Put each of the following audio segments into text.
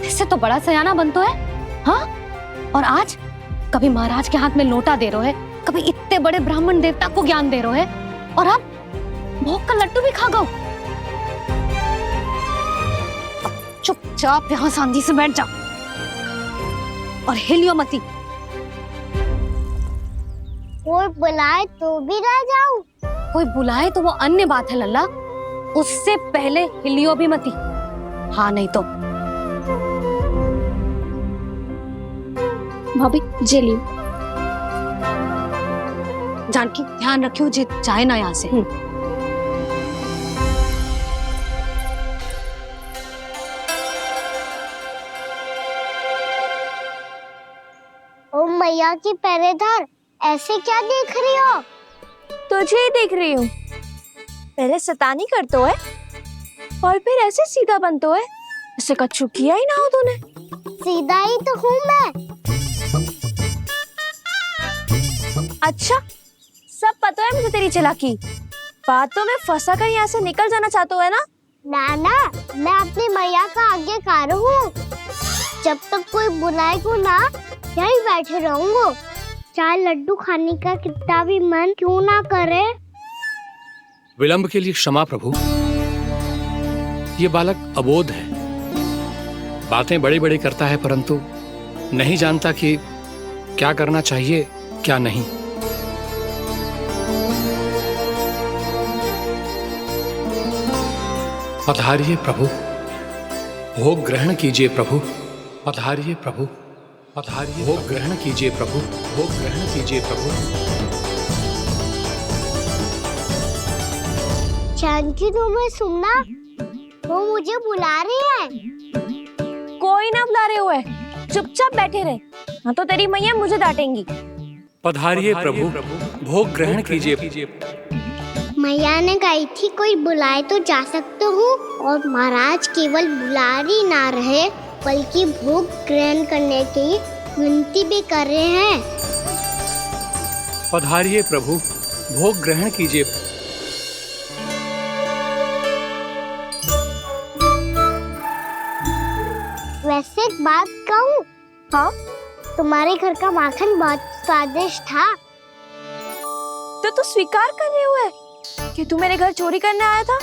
इससे तो बड़ा सयाना बन तो है। हाँ, और आज कभी महाराज के हाथ में लोटा दे रहे है, कभी इतने बड़े ब्राह्मण देवता को ज्ञान दे रहे है, और अब भोग का लड्डू भी खा गो। चुपचाप यहाँ शांति से बैठ जा और हिलियो मती। कोई बुलाए तो भी ना जाऊं? कोई बुलाए तो वो अन्य बात है लल्ला, उससे पहले हिलियो भी मती। हाँ नहीं तो। भाभी जे लियो। जानकी ध्यान रखियो जे जाए ना यहाँ से। ओ मैया की पहरेदार, ऐसे क्या देख रही हो? तुझे ही देख रही हूँ। पहले शैतानी करतो है और फिर ऐसे सीधा बनतो है, ऐसे कछु किया ही ना हो तूने। सीधा ही तो हूँ मैं। अच्छा, सब पता है मुझे तेरी चालाकी। बातों में फंसा कर यहाँ से निकल जाना चाहते हो है ना? नाना, मैं अपनी मैया का आज्ञाकार हूँ। जब तक कोई बुलाएगा ना, यहीं बैठे रहूंगा, चाहे लड्डू खाने का कितना भी मन क्यों ना करे। विलंब के लिए क्षमा प्रभु। ये बालक अबोध है, बातें बड़ी बड़ी करता है परंतु नहीं जानता कि क्या करना चाहिए क्या नहीं। पधारिए प्रभु, भोग ग्रहण कीजिए प्रभु। पधारिए प्रभु, पधारिए, भोग ग्रहण कीजिए प्रभु, भोग ग्रहण कीजिए प्रभु। जानकी, तुम्हें सुनना, वो मुझे बुला रही है। कोई ना बुला रहे हुए, चुपचाप बैठे रहे, हाँ तो तेरी मैया मुझे डांटेंगी। पधारिए प्रभु, भोग ग्रहण कीजिए। मैया ने कही थी कोई बुलाए तो जा सकते हूँ, और महाराज केवल बुला रही ना रहे बल्कि भोग ग्रहण करने की विनती भी कर रहे हैं। पधारिए प्रभु, भोग ग्रहण कीजिए। वैसे एक बात कहूँ? हाँ? तुम्हारे घर का माखन बहुत स्वादिष्ट था। तो तू स्वीकार कर रहे हुए कि तू मेरे घर चोरी करने आया था?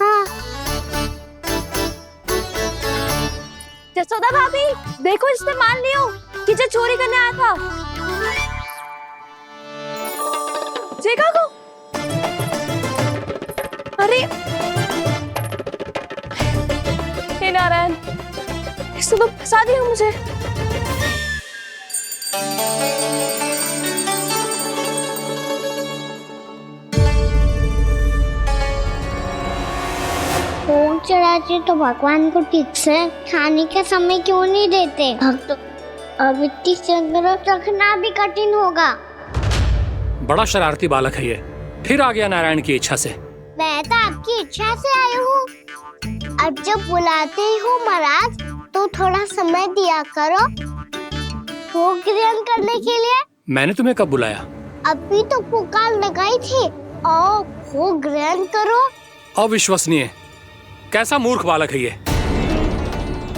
हाँ। जसोदा भाभी, देखो इसने मान लियो कि जो चोरी करने आया था। देखा को? अरे हे नारायण, इसने तो फंसा दिया मुझे। भोग चढ़ाते तो भगवान को ठीक से खाने का समय क्यों नहीं देते? भक्त अब इतनी संग्रह रखना भी कठिन होगा। बड़ा शरारती बालक है ये, फिर आ गया नारायण की इच्छा से। मैं तो आपकी इच्छा से आई हूँ। अब जब बुलाते ही हो महाराज, तो थोड़ा समय दिया करो भोग ग्रहण करने के लिए। मैंने तुम्हें कब बुलाया? अभी तो पुकार लगाई थी, आओ भोग ग्रहण करो। अविश्वसनीय, कैसा मूर्ख बालक है ये।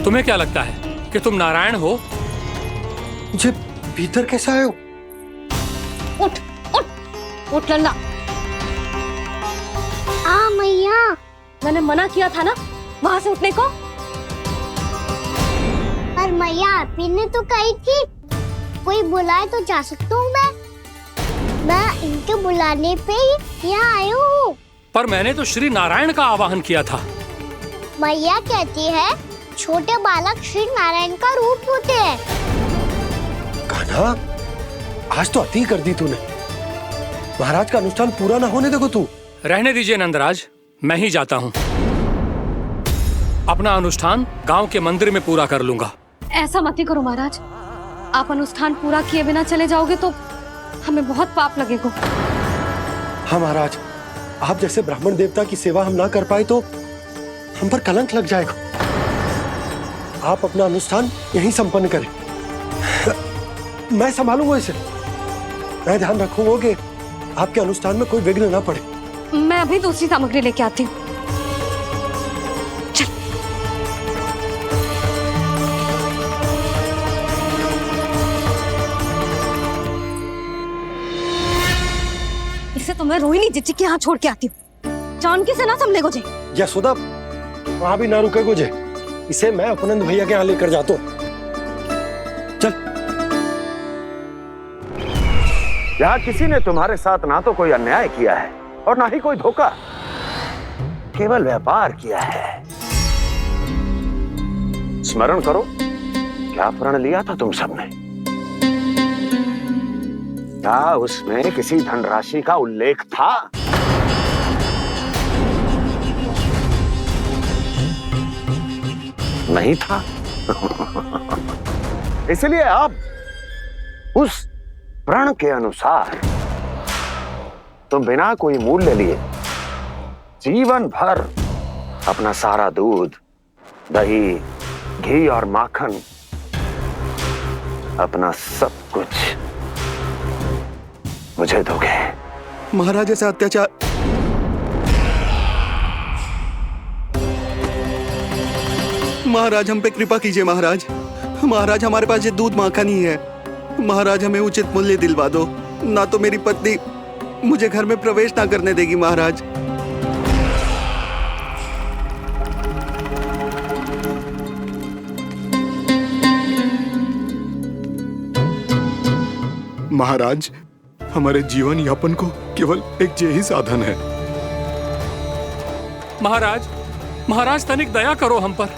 तुम्हें क्या लगता है कि तुम नारायण हो? मुझे भीतर कैसे आए हो? उठ उठ उठ लल्ला। मैया, मैंने मना किया था ना वहां से उठने को। पर मैया, आपी ने तो कही थी कोई बुलाए तो जा सकता हूँ मैं इनके बुलाने पे ही यहाँ आई हूँ। पर मैंने तो श्री नारायण का आवाहन किया था। मैया कहती है छोटे बालक श्री नारायण का रूप होते हैं। कान्हा, आज तो अति कर दी तूने। महाराज का अनुष्ठान पूरा ना होने देखो तू। रहने दीजिए नंदराज, मैं ही जाता हूँ। अपना अनुष्ठान गांव के मंदिर में पूरा कर लूंगा। ऐसा मत ही करो महाराज, आप अनुष्ठान पूरा किए बिना चले जाओगे तो हमें बहुत पाप लगेगा। हाँ महाराज, आप जैसे ब्राह्मण देवता की सेवा हम ना कर पाए तो हम पर कलंक लग जाएगा। आप अपना अनुष्ठान यहीं संपन्न करें, मैं संभालूंगा इसे। मैं ध्यान रखूंगा कि आपके अनुष्ठान में कोई विघ्न ना पड़े। मैं अभी दूसरी सामग्री लेके आती हूँ। चल। मैं रोहिणी जीजी के यहाँ छोड़ के आती हूँ। जानकी से ना संभले को जे। यशोदा वहां भी ना रुके को जे, इसे मैं अपनंद भैया के यहाँ लेकर जाता हूँ। चल। यहाँ किसी ने तुम्हारे साथ ना तो कोई अन्याय किया है और ना ही कोई धोखा, केवल व्यापार किया है। स्मरण करो, क्या प्रण लिया था तुम सबने? क्या उसमें किसी धनराशि का उल्लेख था? नहीं था। इसलिए अब उस प्रण के अनुसार तुम बिना कोई मूल्य लिए जीवन भर अपना सारा दूध, दही, घी और माखन, अपना सब कुछ मुझे दोगे। महाराज ऐसा अत्याचार। महाराज हम पे कृपा कीजिए महाराज। महाराज हमारे पास ये दूध माखन ही है। महाराज हमें उचित मूल्य दिलवा दो, ना तो मेरी पत्नी मुझे घर में प्रवेश ना करने देगी महाराज। महाराज हमारे जीवन यापन को केवल एक यही साधन है। महाराज, महाराज तनिक दया करो हम पर।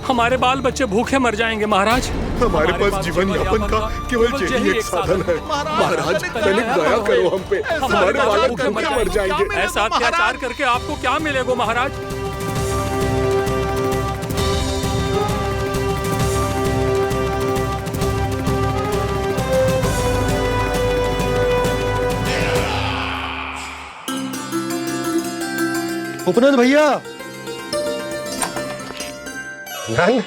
हमारे बाल बच्चे भूखे मर जाएंगे महाराज। हमारे पास जीवन यापन का केवल यही एक साधन है। महाराज तनिक दया करो हम पे, हमारे बालक भूखे मर जाएंगे। ऐसा अत्याचार करके आपको क्या मिलेगा महाराज? उपनंद भैया। नंद,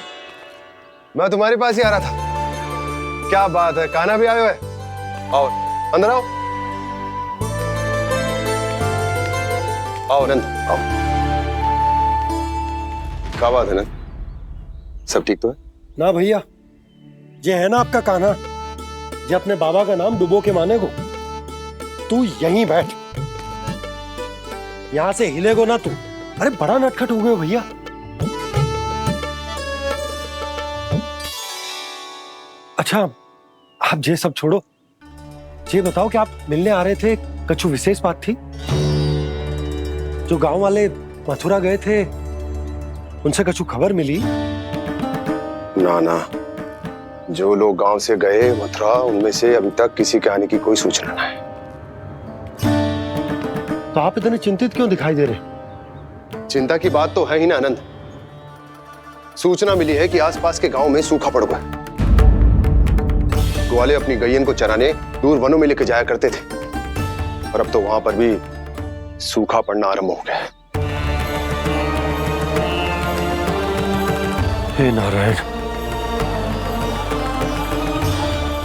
मैं तुम्हारे पास ही आ रहा था। क्या बात है, कान्हा भी आयो है? आओ अंदर आओ। आओ नंद आओ। क्या बात है नंद, सब ठीक तो है? ना भैया, ये है ना आपका कान्हा, ये अपने बाबा का नाम डुबो के माने को। तू यहीं बैठ, यहां से हिलेगो ना तू। अरे बड़ा नटखट हो गए हो भैया। अच्छा आप ये सब छोड़ो, ये बताओ कि आप मिलने आ रहे थे, कछु विशेष बात थी? जो गांव वाले मथुरा गए थे उनसे कछु खबर मिली? ना ना, जो लोग गांव से गए मथुरा, उनमें से अभी तक किसी के आने की कोई सूचना नहीं। तो आप इतने चिंतित क्यों दिखाई दे रहे? चिंता की बात तो है ही ना आनंद। सूचना मिली है कि आसपास के गांव में सूखा पड़ गया। ग्वाले अपनी गैयन को चराने दूर वनों में लेकर जाया करते थे, और अब तो वहां पर भी सूखा पड़ना आरंभ हो गया है। हे नारायण,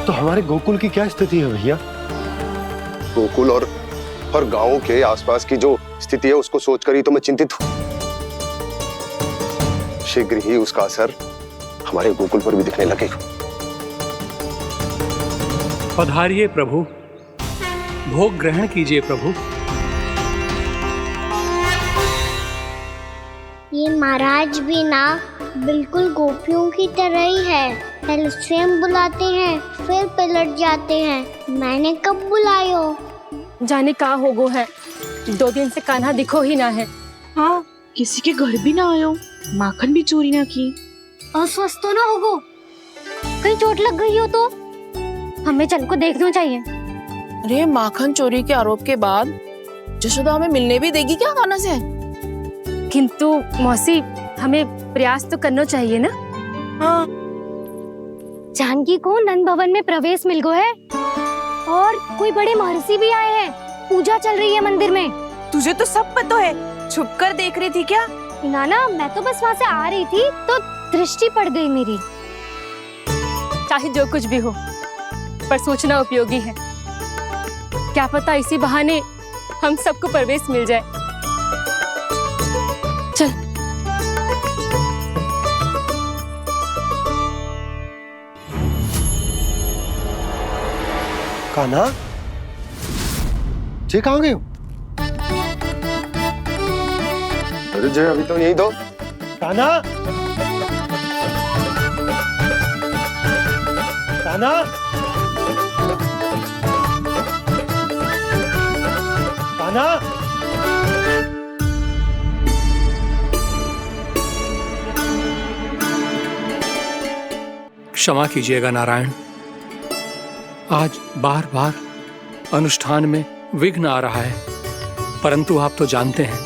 तो हमारे गोकुल की क्या स्थिति है भैया? गोकुल और गांवों के आसपास की जो स्थिति है उसको सोचकर ही तो मैं चिंतित हूं। शीघ्र ही उसका असर हमारे गोकुल पर भी दिखने लगेगा। पधारिए प्रभु, भोग ग्रहण कीजिए प्रभु। ये महाराज भी ना बिल्कुल गोपियों की तरह ही है। पहले स्वयं बुलाते हैं, फिर पलट जाते हैं। मैंने कब बुलायो? जाने का होगो है, 2 दिन से कान्हा दिखो ही ना है। हाँ, किसी के घर भी ना आयो, माखन भी चोरी ना की। अस्वस्थ तो ना होगो, कहीं चोट लग गई हो तो? हमें चल को देखना चाहिए। अरे माखन चोरी के आरोप के बाद जशोदा हमें मिलने भी देगी क्या कान्हा से? किंतु मौसी, हमें प्रयास तो करना चाहिए ना। हाँ, जानकी को नंद भवन में प्रवेश मिल गो है और कोई बड़े महर्षि भी आए हैं। पूजा चल रही है मंदिर में। तुझे तो सब पता है, छुप कर देख रही थी क्या? नाना, मैं तो बस वहाँ से आ रही थी तो दृष्टि पड़ गई मेरी। चाहे जो कुछ भी हो, पर सूचना उपयोगी है। क्या पता इसी बहाने हम सबको प्रवेश मिल जाए। चल। कान्हा, ये कहाँ गए हो? अरे जय अभी तो यही दो। कान्हा, कान्हा, कान्हा। क्षमा कीजिएगा नारायण, आज बार बार अनुष्ठान में विघ्न आ रहा है, परंतु आप तो जानते हैं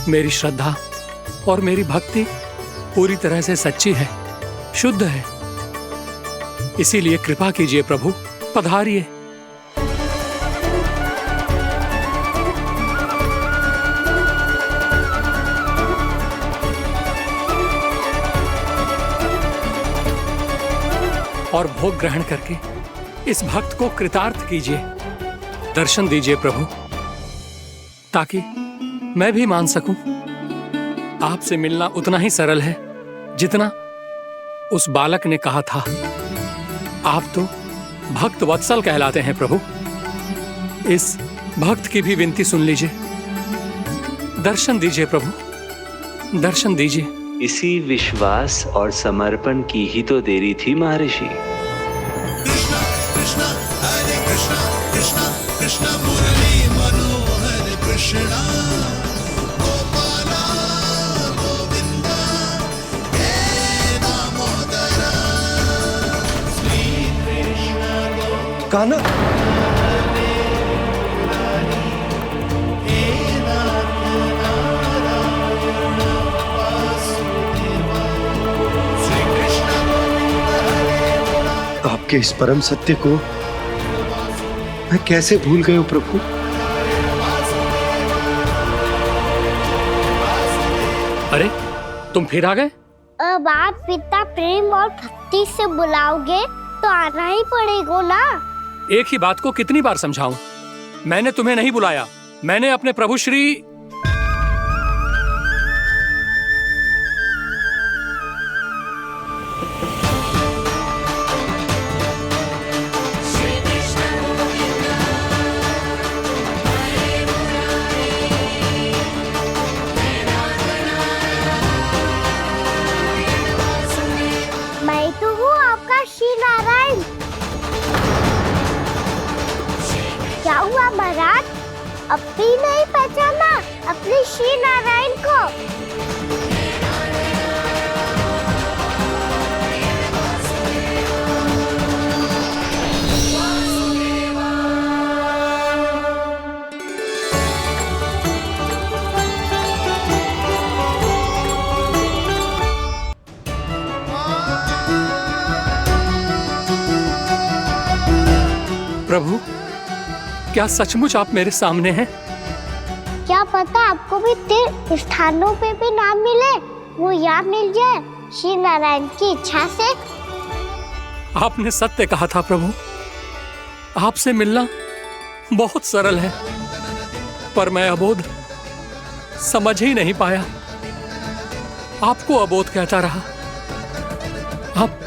मेरी श्रद्धा और मेरी भक्ति पूरी तरह से सच्ची है, शुद्ध है। इसीलिए कृपा कीजिए प्रभु, पधारिए। और भोग ग्रहण करके इस भक्त को कृतार्थ कीजिए। दर्शन दीजिए प्रभु, ताकि मैं भी मान सकूं आपसे मिलना उतना ही सरल है जितना उस बालक ने कहा था। आप तो भक्त वत्सल कहलाते हैं प्रभु। इस भक्त की भी विनती सुन लीजिए। दर्शन दीजिए प्रभु, दर्शन दीजिए। इसी विश्वास और समर्पण की ही तो देरी थी महर्षि। कृष्णा कृष्णा हरे कृष्णा कृष्णा कृष्णा मुरली मनोहर कृष्णा गोपाला गोविंदा हे दामोदरा श्री कृष्ण कान्हा, आपके इस परम सत्य को मैं कैसे भूल गया हूं प्रभु। अरे तुम फिर आ गए? अब आप इतना प्रेम और भक्ति से बुलाओगे तो आना ही पड़ेगा ना। एक ही बात को कितनी बार समझाऊं? मैंने तुम्हें नहीं बुलाया, मैंने अपने प्रभु श्री मैं तो हूँ आपका श्री नारायण। क्या हुआ महाराज, अब भी नहीं पहचाना अपने श्री नारायण को? प्रभु, क्या सचमुच आप मेरे सामने हैं? क्या पता आपको भी तीर्थ स्थानों पे भी नाम मिले, वो यहाँ मिल जाए श्री नारायण की इच्छा से। आपने सत्य कहा था प्रभु, आपसे मिलना बहुत सरल है, पर मैं अबोध समझ ही नहीं पाया। आपको अबोध कहता रहा। आप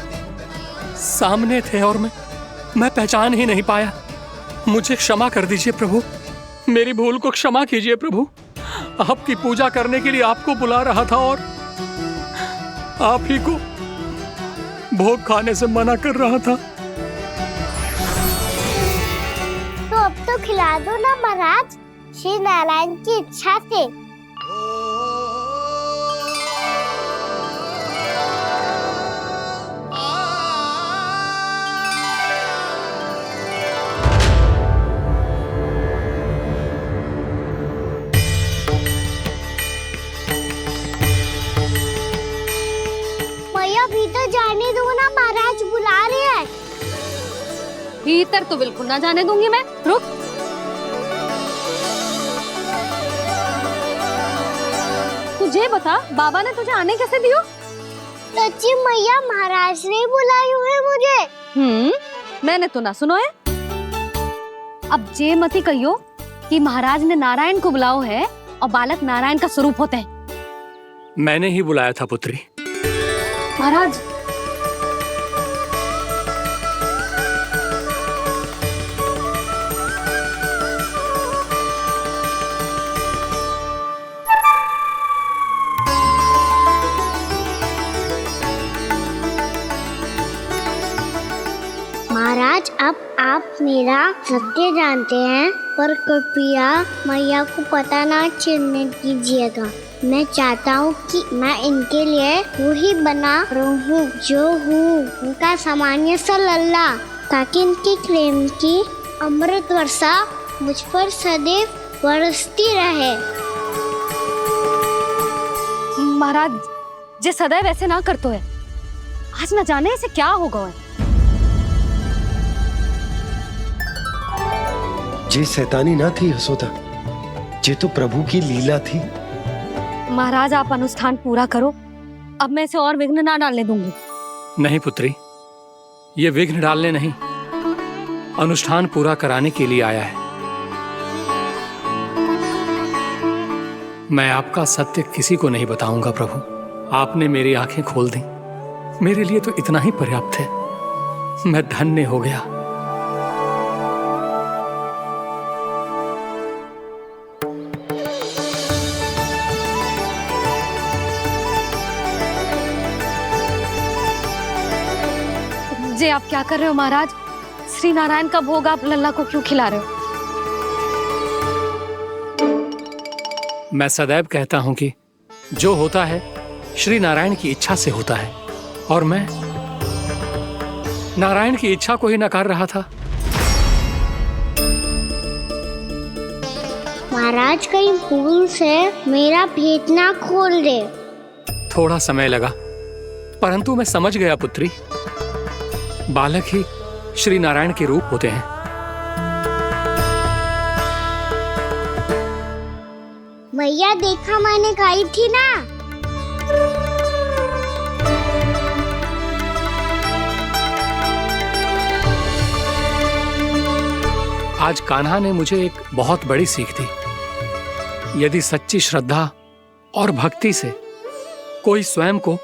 सामने थे और मैं पहचान ही नहीं पाया। मुझे क्षमा कर दीजिए प्रभु, मेरी भूल को क्षमा कीजिए प्रभु। आपकी पूजा करने के लिए आपको बुला रहा था और आप ही को भोग खाने से मना कर रहा था। तो अब तो खिला दो ना महाराज, श्री नारायण की इच्छा से। भीतर जाने दो ना, महाराज बुला रहे हैं। भीतर तो बिल्कुल ना जाने दूंगी मैं, रुक। तुझे बता, बाबा ने तुझे आने कैसे दियो? सच्ची मैया, महाराज ने बुलाई हुई मुझे। मैंने तो ना सुनो है। अब जे मती कहियो कि महाराज ने नारायण को बुलाओ है और बालक नारायण का स्वरूप होते हैं। मैंने ही बुलाया था पुत्री। महाराज, महाराज अब आप मेरा सत्य जानते हैं, पर कृपया मैया को पता ना चलने दीजिएगा। मैं चाहता हूँ कि मैं इनके लिए वही बना रहूँ जो हूँ, उनका सामान्य सा लल्ला, ताकि इनके प्रेम की अमृत वर्षा मुझ पर सदैव बरसती रहे। महाराज जे सदैव ऐसे ना करतो है, आज न जाने इसे क्या होगा है। जे शैतानी ना थी यशोदा, जे तो प्रभु की लीला थी। महाराज आप अनुष्ठान पूरा करो, अब मैं इसे और विघ्न ना डालने दूंगी। नहीं पुत्री, ये विघ्न डालने नहीं, अनुष्ठान पूरा कराने के लिए आया है। मैं आपका सत्य किसी को नहीं बताऊंगा प्रभु। आपने मेरी आंखें खोल दी, मेरे लिए तो इतना ही पर्याप्त है। मैं धन्य हो गया। जे आप क्या कर रहे हो महाराज? श्री नारायण का भोग आप लल्ला को क्यों खिला रहे हो? मैं सदैव कहता हूं कि जो होता है श्री नारायण की इच्छा से होता है, और मैं नारायण की इच्छा को ही नकार रहा था। महाराज कहीं भूल से मेरा भेद ना खोल दे। थोड़ा समय लगा, परंतु मैं समझ गया पुत्री। बालक ही श्री नारायण के रूप होते हैं। मैया देखा मैंने खाई थी ना। आज कान्हा ने मुझे एक बहुत बड़ी सीख दी। यदि सच्ची श्रद्धा और भक्ति से कोई स्वयं को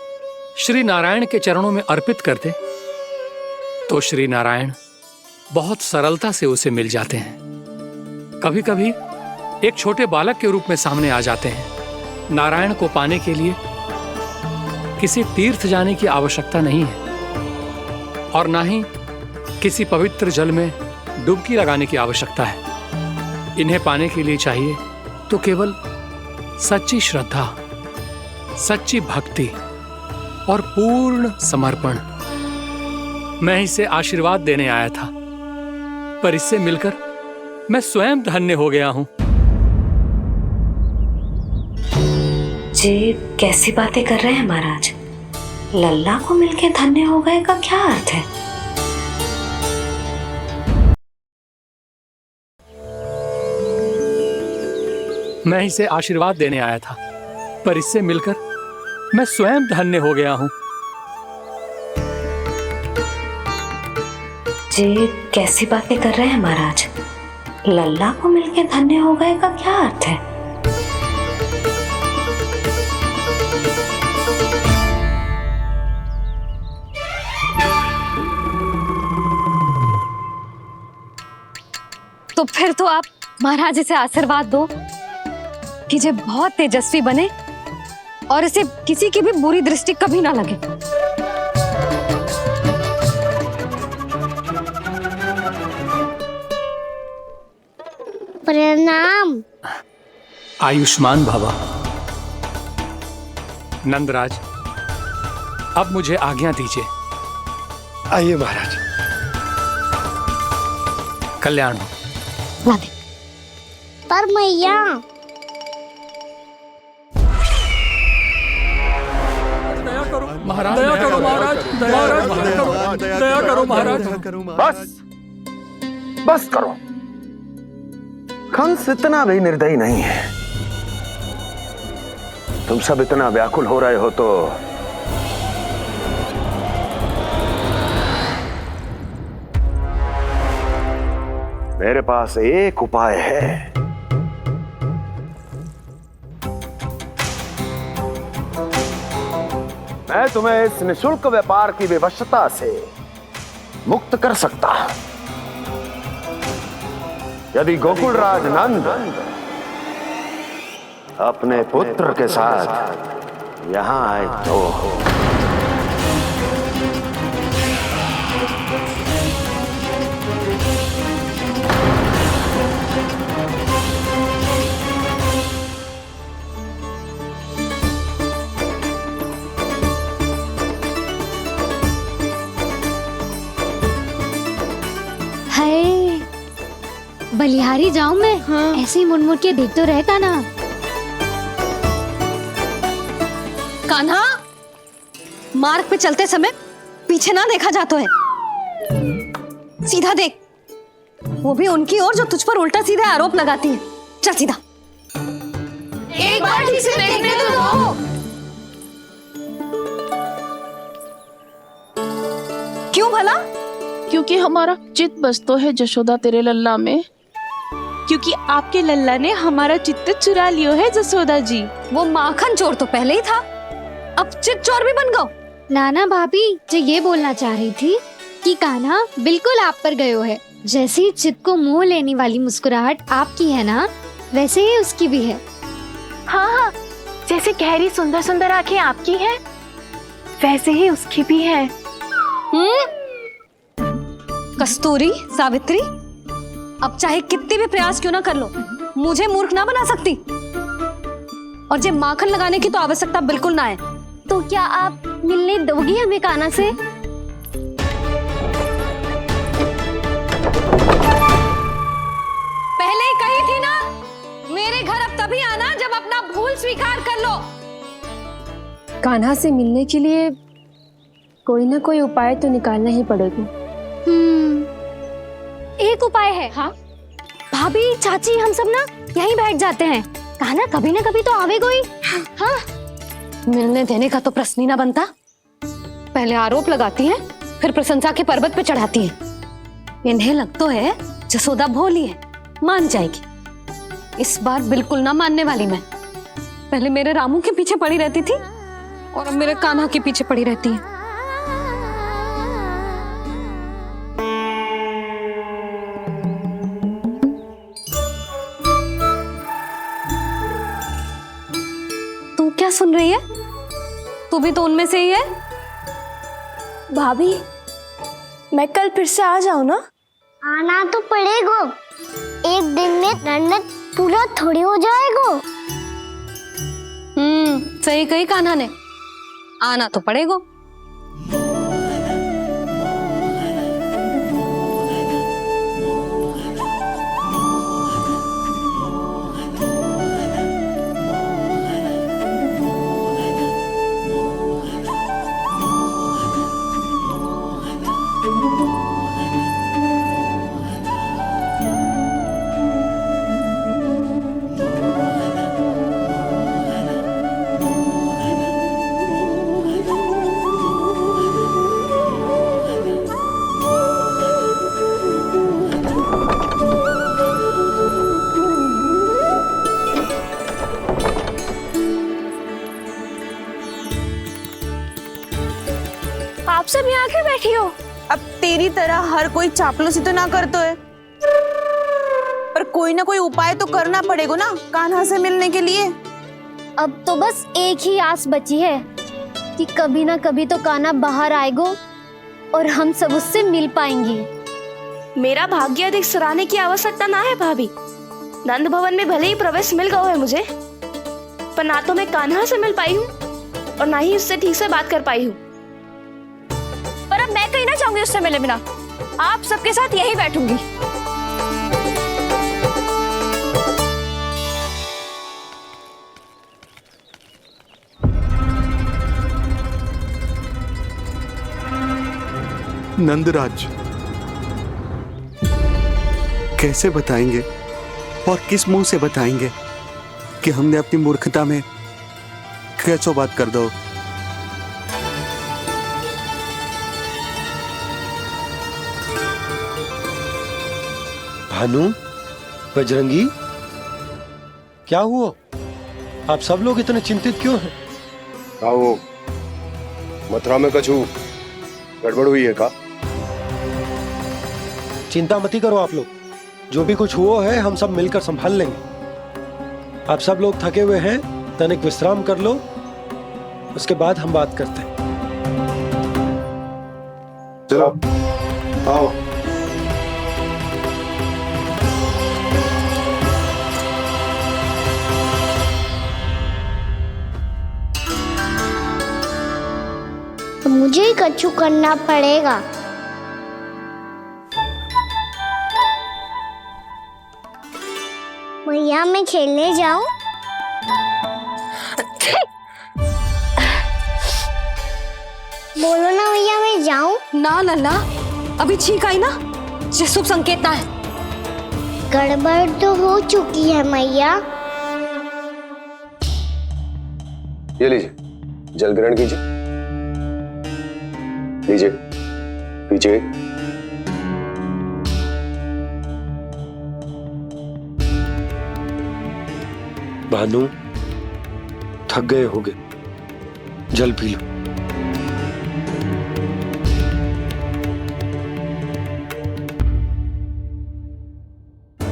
श्री नारायण के चरणों में अर्पित कर दे, तो श्री नारायण बहुत सरलता से उसे मिल जाते हैं। कभी कभी एक छोटे बालक के रूप में सामने आ जाते हैं। नारायण को पाने के लिए किसी तीर्थ जाने की आवश्यकता नहीं है, और ना ही किसी पवित्र जल में डुबकी लगाने की आवश्यकता है। इन्हें पाने के लिए चाहिए तो केवल सच्ची श्रद्धा, सच्ची भक्ति और पूर्ण समर्पण। मैं इसे आशीर्वाद देने आया था, पर इससे मिलकर मैं स्वयं धन्य हो गया हूं। जी कैसी बातें कर रहे हैं महाराज? लल्ला को मिलके धन्य हो गए का क्या अर्थ है? मैं इसे आशीर्वाद देने आया था, पर इससे मिलकर मैं स्वयं धन्य हो गया हूं। जी कैसी बातें कर रहे हैं महाराज? लल्ला को मिलके धन्य हो गए का क्या अर्थ है? तो फिर तो आप महाराज इसे आशीर्वाद दो कि जे बहुत तेजस्वी बने और इसे किसी की भी बुरी दृष्टि कभी ना लगे। प्रणाम। आयुष्मान भव। नंदराज, अब मुझे आज्ञा दीजिए। आइए महाराज। कल्याण हो। पर मैया महाराज, दया करो महाराज, दया करो महाराज। बस बस करो। कंस इतना भी निर्दयी नहीं है। तुम सब इतना व्याकुल हो रहे हो तो मेरे पास एक उपाय है। मैं तुम्हें इस निःशुल्क व्यापार की विवशता से मुक्त कर सकता हूं, यदि गोकुलराज नंद अपने पुत्र के साथ यहां आए तो। हाय, बलिहारी जाऊं मैं? हाँ। ऐसे ही मुड़ मुड़ के देख तो रहता ना। कान्हा, मार्ग पे चलते समय पीछे ना देखा जाता है, सीधा देख। वो भी उनकी ओर जो तुझ पर उल्टा सीधा आरोप लगाती है। चल सीधा। एक बार ठीक से देखने तो दो। क्यों भला? क्योंकि हमारा चित्त बसतो है जशोदा तेरे लल्ला में। क्योंकि आपके लल्ला ने हमारा चित्त चुरा लियो है जसोदा जी। वो माखन चोर तो पहले ही था, अब चित्त चोर भी बन गो। नाना भाभी जो ये बोलना चाह रही थी कि कान्हा बिल्कुल आप पर गयो है। जैसे ही चित्त को मोह लेने वाली मुस्कुराहट आपकी है ना, वैसे ही उसकी भी है। हाँ हाँ, जैसे गहरी सुंदर सुंदर आंखें आपकी हैं, वैसे ही उसकी भी है। कस्तूरी, सावित्री, अब चाहे कितने भी प्रयास क्यों ना कर लो, मुझे मूर्ख ना बना सकती। और जे माखन लगाने की तो आवश्यकता बिल्कुल ना है। तो क्या आप मिलने दोगी हमें कान्हा से? पहले ही कही थी ना, मेरे घर अब तभी आना जब अपना भूल स्वीकार कर लो। कान्हा से मिलने के लिए कोई ना कोई उपाय तो निकालना ही पड़ेगा। एक उपाय है। हाँ भाभी, चाची, हम सब ना यहीं बैठ जाते हैं। कान्हा कभी ना कभी तो आवेगा ही। हाँ, मिलने देने का तो प्रश्न ही ना बनता। पहले आरोप लगाती हैं, फिर प्रशंसा के पर्वत पे चढ़ाती हैं। इन्हें लगता है जसोदा भोली है, मान जाएगी। इस बार बिल्कुल ना मानने वाली मैं। पहले मेरे रामू के पीछे पड़ी रहती थी और अब मेरे कान्हा के पीछे पड़ी रहती है। तू क्या सुन रही है? तू भी तो उनमें से ही है। भाभी, मैं कल फिर से आ जाऊं ना? आना तो पड़ेगा। एक दिन में रन्नत पूरा थोड़ी हो जाएगा। सही कही कान्हा ने, आना तो पड़ेगा। आप सब यहाँ क्यों बैठी हो? अब तेरी तरह हर कोई चापलूसी तो ना करतो है, पर कोई ना कोई उपाय तो करना पड़ेगा ना कान्हा से मिलने के लिए। अब तो बस एक ही आस बची है कि कभी ना कभी तो कान्हा बाहर आएगा और हम सब उससे मिल पाएंगे। मेरा भाग्य अधिक सराहने की आवश्यकता ना है भाभी। नंद भवन में भले ही प्रवेश मिल गया है मुझे, पर ना तो मैं कान्हा से मिल पाई हूँ और ना ही उससे ठीक से बात कर पाई हूँ। पर अब मैं कहीं ना चाहूंगी उससे मिले बिना। आप सबके साथ यहीं बैठूंगी। नंदराज, कैसे बताएंगे और किस मुंह से बताएंगे कि हमने अपनी मूर्खता में कैसो बात कर दो। भानु, बजरंगी, क्या हुआ? आप सब लोग इतने चिंतित क्यों हैं? आओ, मथुरा में कछु गड़बड़ हुई है का? चिंता मत करो आप लोग, जो भी कुछ हुआ है हम सब मिलकर संभाल लेंगे। आप सब लोग थके हुए हैं, तनिक विश्राम कर लो, उसके बाद हम बात करते हैं। चलो आओ। मुझे ही कछु करना पड़ेगा। मैया मैं खेलने जाऊं? बोलो ना मैया मैं जाऊं? ना लल्ला, अभी छींक आई ना, ये शुभ संकेत ना है। गड़बड़ तो हो चुकी है मैया। ये लीजिए, जल ग्रहण कीजिए। लीजिए, पीछे। भानु, थक गए होगे, जल पी लो।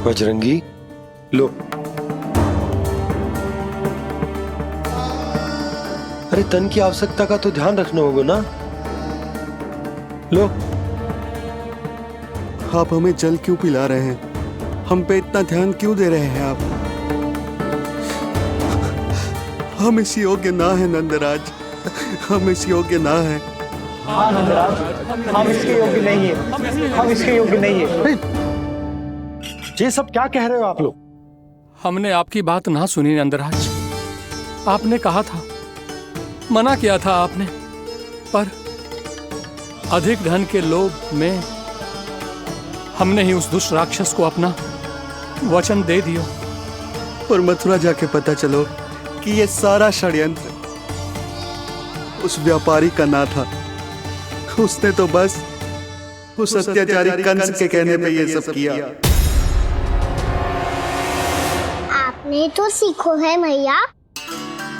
बजरंगी, लो। अरे तन की आवश्यकता का तो ध्यान रखना होगा ना। लो। आप हमें जल क्यों पिला रहे हैं? हम पे इतना ध्यान क्यों दे रहे हैं आप? हम इस योग्य ना है नंदराज, हम इस योग्य ना है। हाँ नंदराज, हम इसके योग्य नहीं है, हम इसके योग्य नहीं है। ये सब क्या कह रहे हो आप लोग? हमने आपकी बात ना सुनी नंदराज। आपने कहा था, मना किया था आपने, पर अधिक धन के लोभ में हमने ही उस दुष्ट राक्षस को अपना वचन दे दिया। पर मथुरा जाके पता चलो कि ये सारा षड्यंत्र उस व्यापारी का ना था। उसने तो बस उस अत्याचारी कंस के कहने पे ये सब किया। आपने तो सीखो है मैया,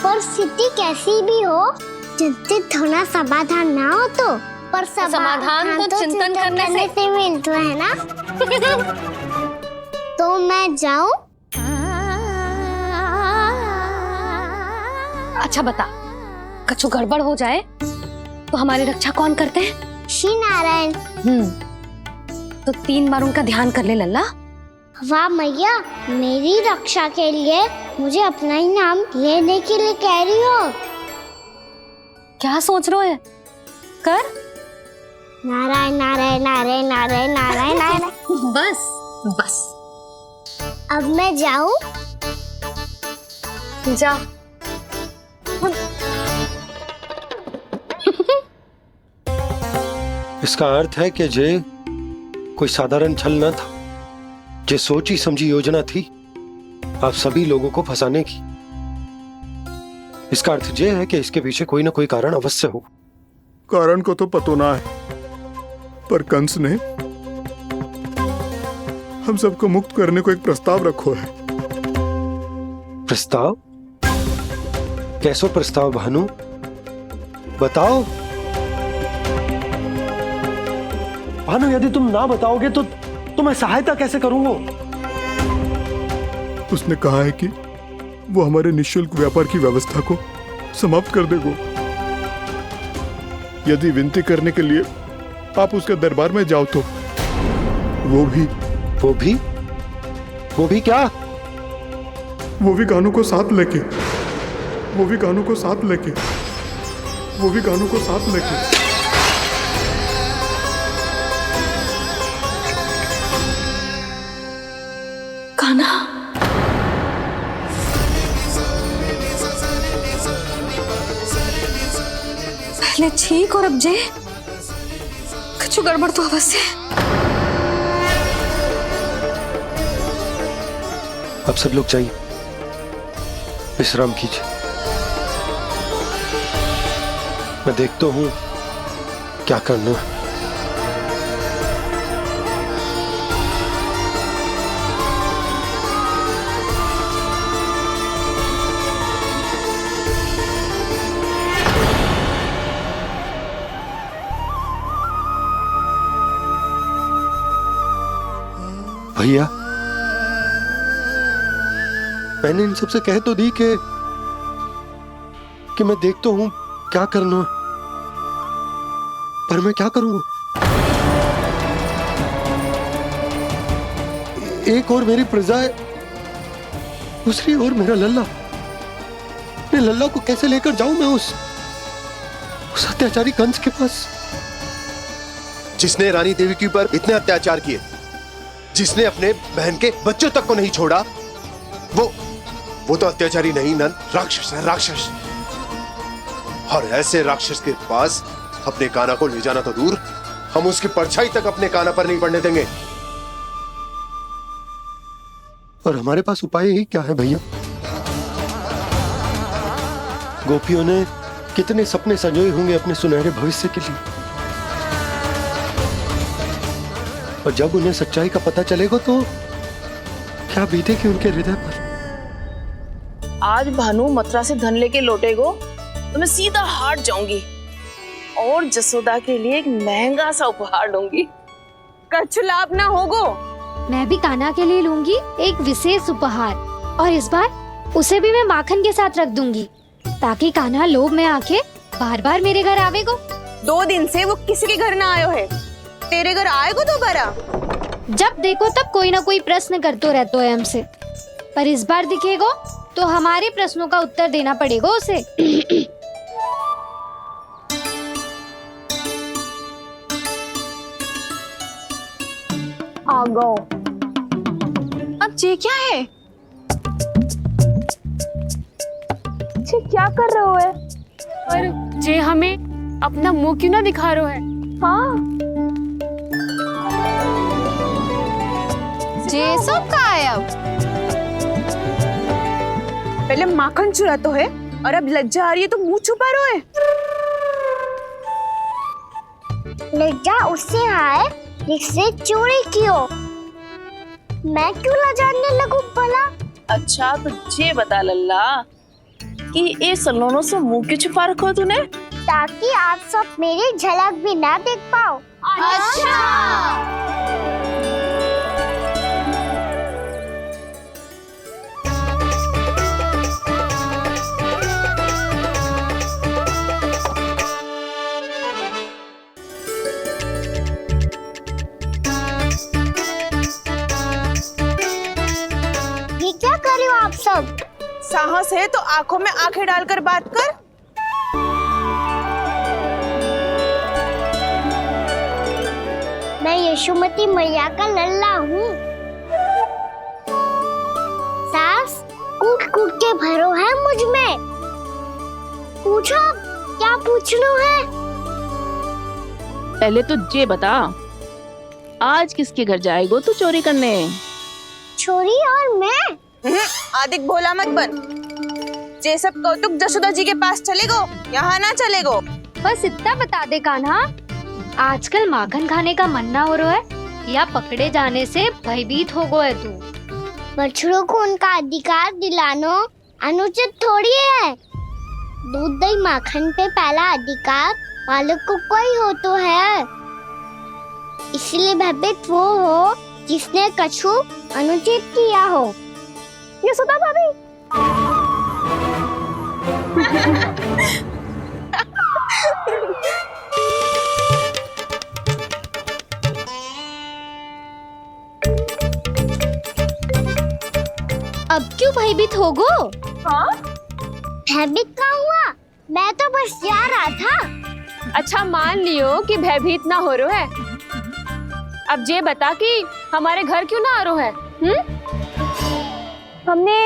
पर स्थिति कैसी भी हो, चिंतित होना समाधान ना हो तो, पर समाधान तो चिंतन करने से मिलता है ना। तो मैं जाऊं? अच्छा बता, कछु गड़बड़ हो जाए तो हमारी रक्षा कौन करते हैं? श्री नारायण। तो 3 बार उनका ध्यान कर ले लल्ला। वाह मैया, मेरी रक्षा के लिए मुझे अपना ही नाम लेने के लिए कह रही हो? क्या सोच रहे हो? कर। नारायण नारायण नारायण नारायण नारायण नारायण। बस बस। अब मैं जाऊं? जा। इसका अर्थ है कि जे कोई साधारण छल न था, जे सोची समझी योजना थी आप सभी लोगों को फंसाने की। इसका अर्थ ये है कि इसके पीछे कोई ना कोई कारण अवश्य हो। कारण को तो पतो ना है, पर कंस ने हम सबको मुक्त करने को एक प्रस्ताव रखो है। प्रस्ताव? कैसो प्रस्ताव भानु, बताओ। भानु, यदि तुम ना बताओगे तो मैं सहायता कैसे करूंगा? उसने कहा है कि वो हमारे निःशुल्क व्यापार की व्यवस्था को समाप्त कर देगा यदि विनती करने के लिए आप उसके दरबार में जाओ तो। वो भी क्या? वो भी गानों को साथ लेके, वो भी गानों को साथ लेके, वो भी गानों को साथ लेके। कान्हा, पहले छींक और अब जे, कुछ गड़बड़ तो अवश्य है। अब सब लोग जाइए, विश्राम कीजिए। मैं देखता हूं क्या करना है। भैया, मैंने इन सबसे कह तो दी कि मैं देखता हूं क्या करना, पर मैं क्या करूंगा? एक और मेरी प्रजा है, दूसरी ओर मेरा लल्ला। मैं लल्ला को कैसे लेकर जाऊं मैं उस अत्याचारी कंस के पास, जिसने रानी देवी के ऊपर इतने अत्याचार किए, जिसने अपने बहन के बच्चों तक को नहीं छोड़ा, वो तो अत्याचारी नहीं नंद, राक्षस है, राक्षस। और ऐसे राक्षस के पास अपने कान्हा को ले जाना तो दूर, हम उसकी परछाई तक अपने कान्हा पर नहीं पड़ने देंगे। और हमारे पास उपाय ही क्या है भैया? गोपियों ने कितने सपने संजोए होंगे अपने सुनहरे भविष्य के लिए, और जब उन्हें सच्चाई का पता चलेगा तो क्या बीतेगी उनके हृदय पर। आज भानु मथुरा से धन लेके लौटेगो तो मैं सीधा हाट जाऊंगी और जसोदा के लिए एक महंगा सा उपहार दूंगी। कछु लाभ ना होगो। मैं भी कान्हा के लिए लूंगी एक विशेष उपहार, और इस बार उसे भी मैं माखन के साथ रख दूंगी, ताकि कान्हा लोभ में आके बार बार मेरे घर आवेगो। 2 दिन से वो किसी के घर ना आयो है, तेरे घर आएगो दोबारा? जब देखो तब कोई ना कोई प्रश्न करते रहते है हमसे, पर इस बार दिखेगो तो हमारे प्रश्नों का उत्तर देना पड़ेगा उसे। आ गो। अब ये क्या है? ये क्या कर रहे हो है? और जे हमें अपना मुंह क्यों ना दिखा रहे है? हाँ, जे सब का है अब? पहले माखन चुरा तो है और अब लज्जा आ रही है तो मुंह छुपा रहे है। लज्जा उससे आए जिससे चोरी की हो, मैं क्यों लजाने लगूं भला? अच्छा तो ये बता लल्ला कि ये सलोनों से मुंह क्यों छुपा रखो तूने? ताकि आप सब मेरी झलक भी ना देख पाओ। अच्छा। ये क्या कर रहे हो आप सब? साहस है तो आंखों में आंखें डालकर बात कर। मैं यशोमती मैया का लल्ला हूँ। सास कूट कूट के भरो है मुझ में। पूछो क्या पूछना है? पहले तो ये बता, आज किसके घर जाएगो तू चोरी करने? छोरी और मैं? आदिक भोला मत बन। ये सब कौतुक जसोदा जी के पास चलेगो, यहाँ ना चलेगो। बस इतना बता दे कान्हा, आजकल माखन खाने का मन ना हो रहा है या पकड़े जाने से भयभीत हो गए तू? बछड़ों को उनका अधिकार दिलाना अनुचित थोड़ी है। दूध दही माखन पे पहला अधिकार मालिक को कोई हो तो है, इसलिए भयभीत वो हो जिसने कछु अनुचित किया हो। यशोदा भाभी। अब क्यों भयभीत हो गो? हाँ? भयभीत क्या हुआ? मैं तो बस जा रहा था। अच्छा मान लियो कि भयभीत ना हो रहा है, अब ये बता कि हमारे घर क्यों ना आ रहा है? हमने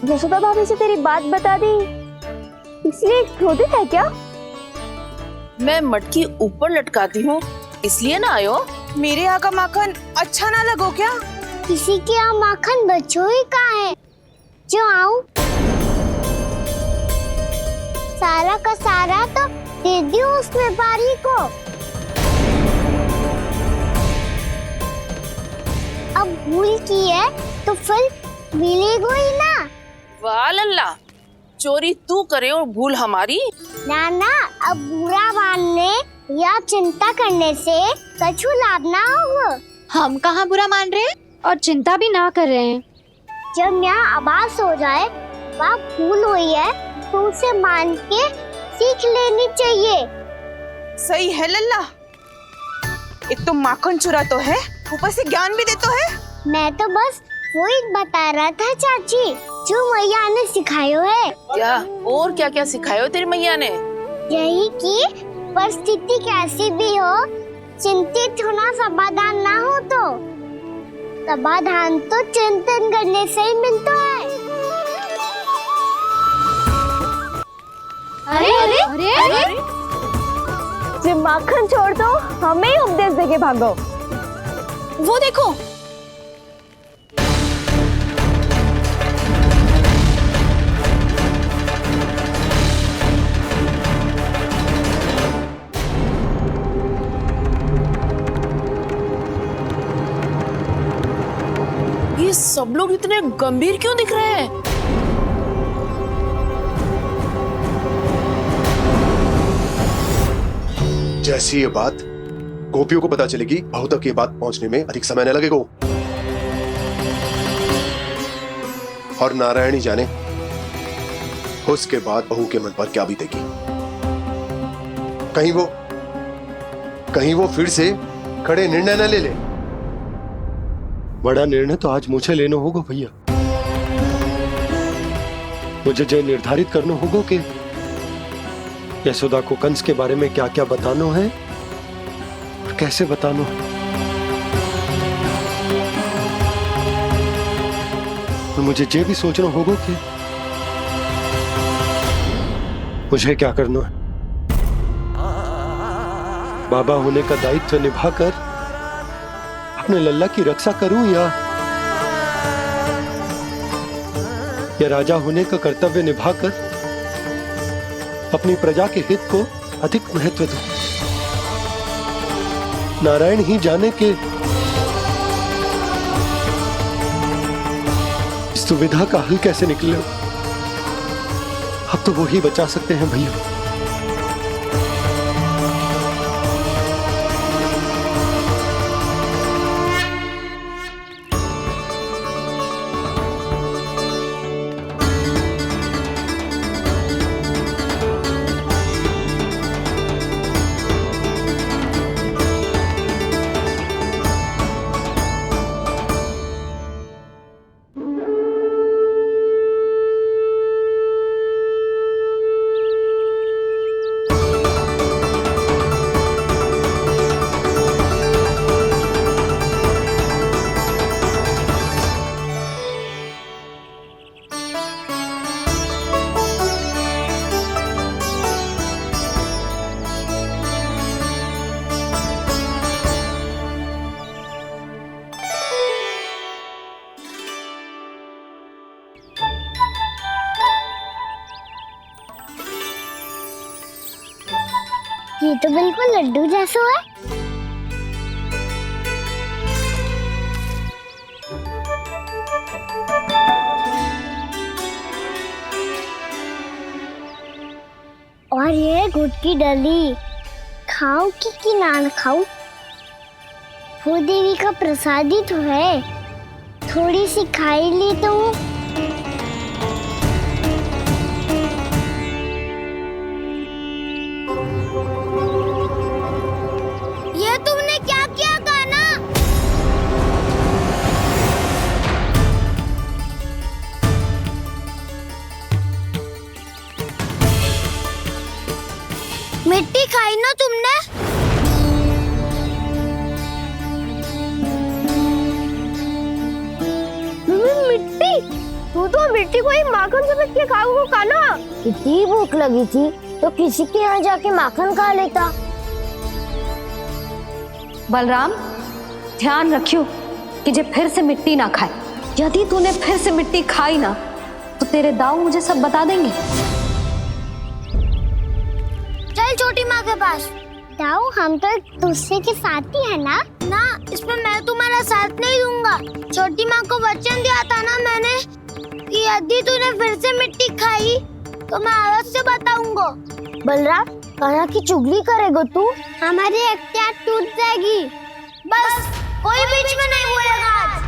यशोदा भाभी से तेरी बात बता दी, इसलिए क्रोधित है क्या? मैं मटकी ऊपर लटकाती हूँ इसलिए ना आयो? मेरे यहाँ का माखन अच्छा ना लगो क्या? किसी के यहाँ माखन बचो ही कहाँ है जो आऊं? सारा का सारा तो दे दियो उस व्यापारी को। अब भूल की है तो फल मिलेगा ही ना। वाह लल्ला, चोरी तू करे और भूल हमारी। ना ना, अब बुरा मानने या चिंता करने से कछु लाभ ना होगा। हम कहाँ बुरा मान रहे हैं और चिंता भी ना कर रहे हैं। जब यहाँ आभास हो जाए वहाँ भूल हुई है तो उसे मान के सीख लेनी चाहिए। सही है लल्ला, एक तो माखन चुरा तो है, ऊपर से ज्ञान भी दे तो है। मैं तो बस वही बता रहा था चाची जो मैया ने सिखायो है। क्या और क्या क्या सिखायो तेरी मैया ने? यही कि परिस्थिति कैसी भी हो, चिंतित होना समाधान ना हो तो समाधान तो चिंतन करने से ही मिलता है। अरे अरे अरे अरे जब माखन छोड़ दो हमें ही उपदेश देके भागो। वो देखो ये सब लोग इतने गंभीर क्यों दिख रहे हैं? जैसी ये बात गोपियों को पता चलेगी, बहू तक ये बात पहुंचने में अधिक समय न लगेगा। और नारायण ही जाने उसके बाद बहू के मन पर क्या बीतेगी। कहीं वो फिर से खड़े निर्णय न ले ले। बड़ा निर्णय तो आज मुझे लेना होगा भैया। मुझे जो निर्धारित करना होगा कि यशोदा को कंस के बारे में क्या क्या बताना है और कैसे बताना है। और मुझे ये भी सोचना होगा कि मुझे क्या करना है। बाबा होने का दायित्व निभाकर अपने लल्ला की रक्षा करूं या राजा होने का कर्तव्य निभाकर अपनी प्रजा के हित को अधिक महत्व दूं। नारायण ही जाने के इस दुविधा का हल कैसे निकले। अब तो वो ही बचा सकते हैं भैया। ये तो बिल्कुल लड्डू जैसा है। और ये गुड़ की डली खाऊं कि ना खाऊं? वो देवी का प्रसाद ही तो है, थोड़ी सी खाई ली तो। ये तुमने क्या किया कान्हा? मिट्टी खाई ना तुमने? मिट्टी? तू तो मिट्टी को ही माखन से के खाओगे कान्हा। इतनी भूख लगी थी तो किसी के यहाँ जाके माखन खा लेता। बलराम, ध्यान रखियो कि जे फिर से मिट्टी ना खाए। यदि तूने फिर से मिट्टी खाई ना तो तेरे दाऊ मुझे सब बता देंगे। चल छोटी माँ के पास। दाऊ, हम तो एक दूसरे के साथी है ना? ना, इसमें मैं तुम्हारा साथ नहीं दूंगा। छोटी माँ को वचन दिया था ना मैंने कि यदि तूने फिर से मिट्टी खाई तो मैं अवश्य बताऊंगा। बलराम, कान्हा की चुगली करेगा तू? हमारी अख्तियार टूट जाएगी। बस कोई बीच में नहीं बोलेगा आज।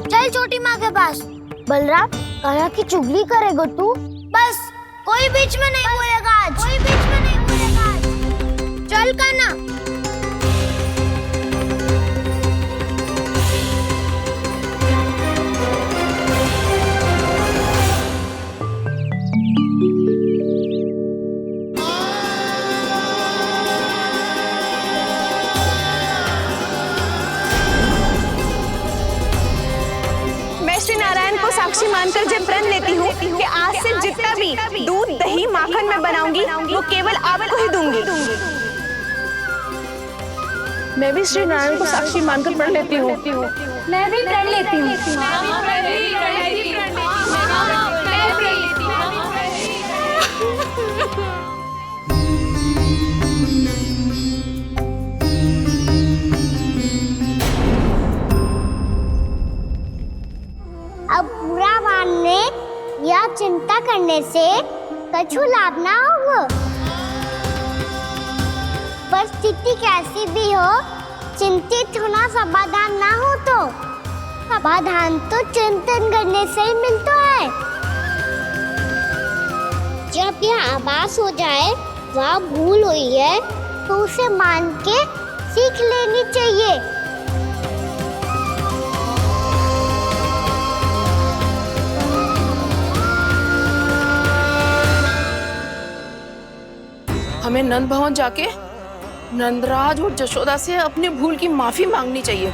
चल छोटी माँ के पास। बलराम, कान्हा की चुगली करेगा तू? बस कोई बीच में नहीं बोलेगा आज। कोई बीच में नहीं बोलेगा आज। चल कान्हा। साक्षी मानकर जब प्रण लेती हूँ कि आज से जितना भी दूध दही माखन मैं बनाऊंगी वो केवल आपको ही दूंगी। मैं भी श्री नारायण को साक्षी मानकर प्रण लेती हूँ। मैं भी प्रण लेती हूँ। अब बुरा मानने या चिंता करने से कछु लाभ ना होगा। परिस्थिति कैसी भी हो, चिंतित होना समाधान ना हो तो समाधान तो चिंतन करने से ही मिलता है। जब यह आभास हो जाए वह भूल हुई है तो उसे मान के सीख लेनी चाहिए। हमें नंद भवन जाके नंदराज और जशोदा से अपनी भूल की माफी मांगनी चाहिए।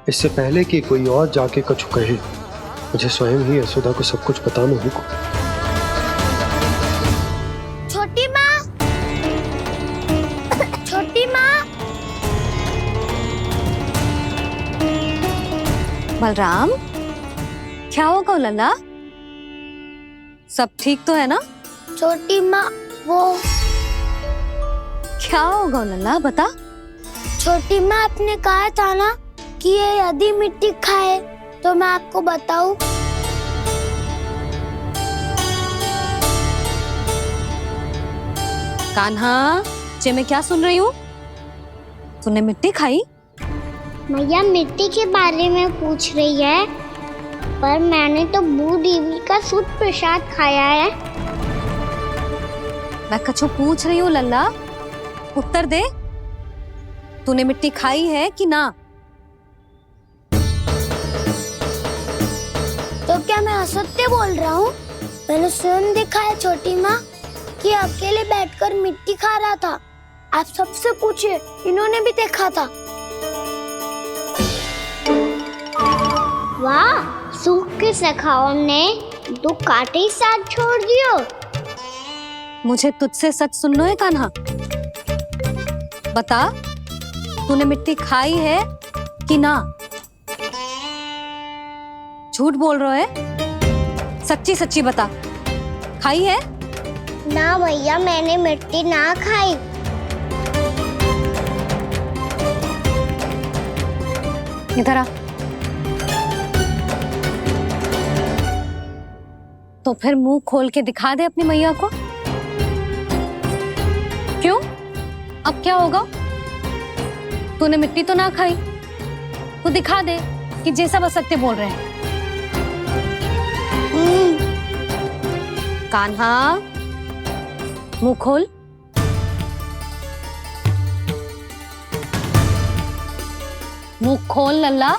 इससे पहले कि कोई और जाके कछु कहे, मुझे स्वयं ही यशोदा को सब कुछ बताना होगा। छोटी माँ, छोटी माँ। बलराम, क्या होगा लल्ला? सब ठीक तो है ना? छोटी माँ, वो क्या होगा लल्ला, बता। छोटी माँ, आपने कहा था ना कि ये यदि मिट्टी खाए तो मैं आपको बताऊं। कान्हा, जे मैं क्या सुन रही हूँ? तूने मिट्टी खाई? मैया मिट्टी के बारे में पूछ रही है, पर मैंने तो भू देवी का शुद्ध प्रसाद खाया है। मैं कछु पूछ रही हूँ लल्ला, उत्तर दे। तूने मिट्टी खाई है कि ना? तो क्या मैं असत्य बोल रहा हूँ? मैंने स्वयं देखा है छोटी माँ कि अकेले बैठकर मिट्टी खा रहा था। आप सबसे पूछिए, इन्होंने भी देखा था। वाह, सूख के सखाओ ने 2 कांटे ही साथ छोड़ दियो। मुझे तुझसे सच सुनना है कान्हा। बता, तूने मिट्टी खाई है कि ना? झूठ बोल रहा है, सच्ची सच्ची बता, खाई है? ना भैया, मैंने मिट्टी ना खाई। इधर आ। तो फिर मुंह खोल के दिखा दे अपनी मैया को। क्यों? अब क्या होगा? तूने मिट्टी तो ना खाई, तो दिखा दे कि जे सब असत्य बोल रहे हैं। कान्हा, मुंह खोल। मुंह खोल लल्ला,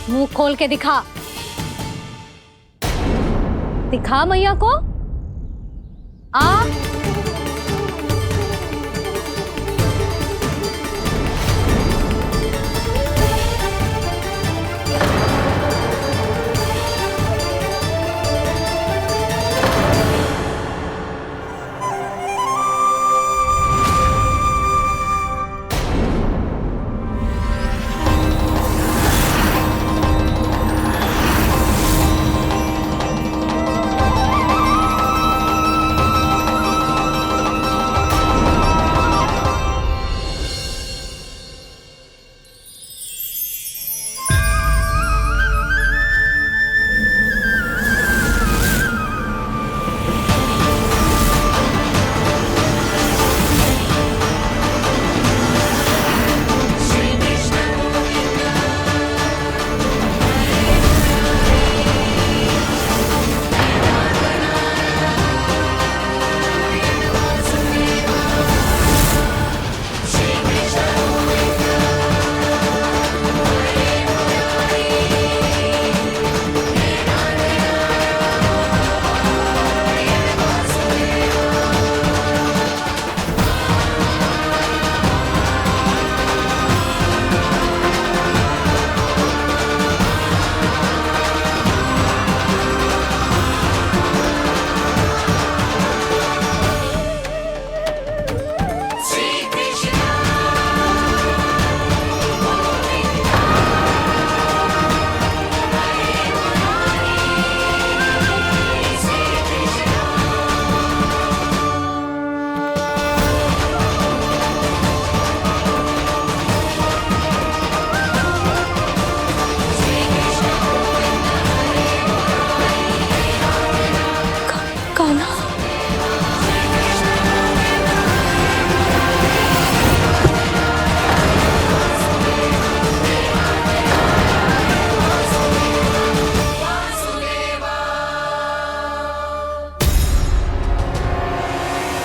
मुंह खोल के दिखा। दिखा मैया को। आ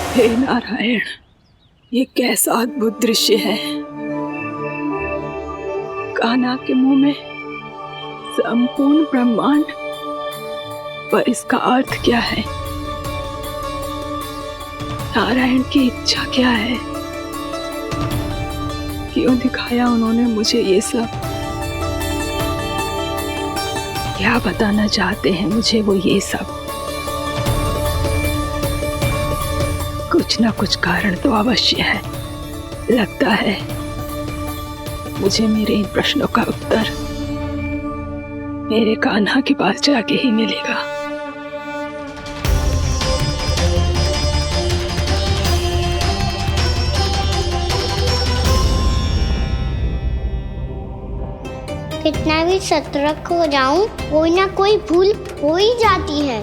हे नारायण, ये कैसा अद्भुत दृश्य है। कान्हा के मुंह में संपूर्ण ब्रह्मांड, पर इसका अर्थ क्या है? नारायण की इच्छा क्या है? क्यों दिखाया उन्होंने मुझे ये सब? क्या बताना चाहते हैं मुझे वो ये सब? कुछ ना कुछ कारण तो अवश्य है। लगता है मुझे मेरे इन प्रश्नों का उत्तर मेरे कान्हा के पास जाके ही मिलेगा। कितना भी सतर्क हो जाऊं, कोई ना कोई भूल हो ही जाती है।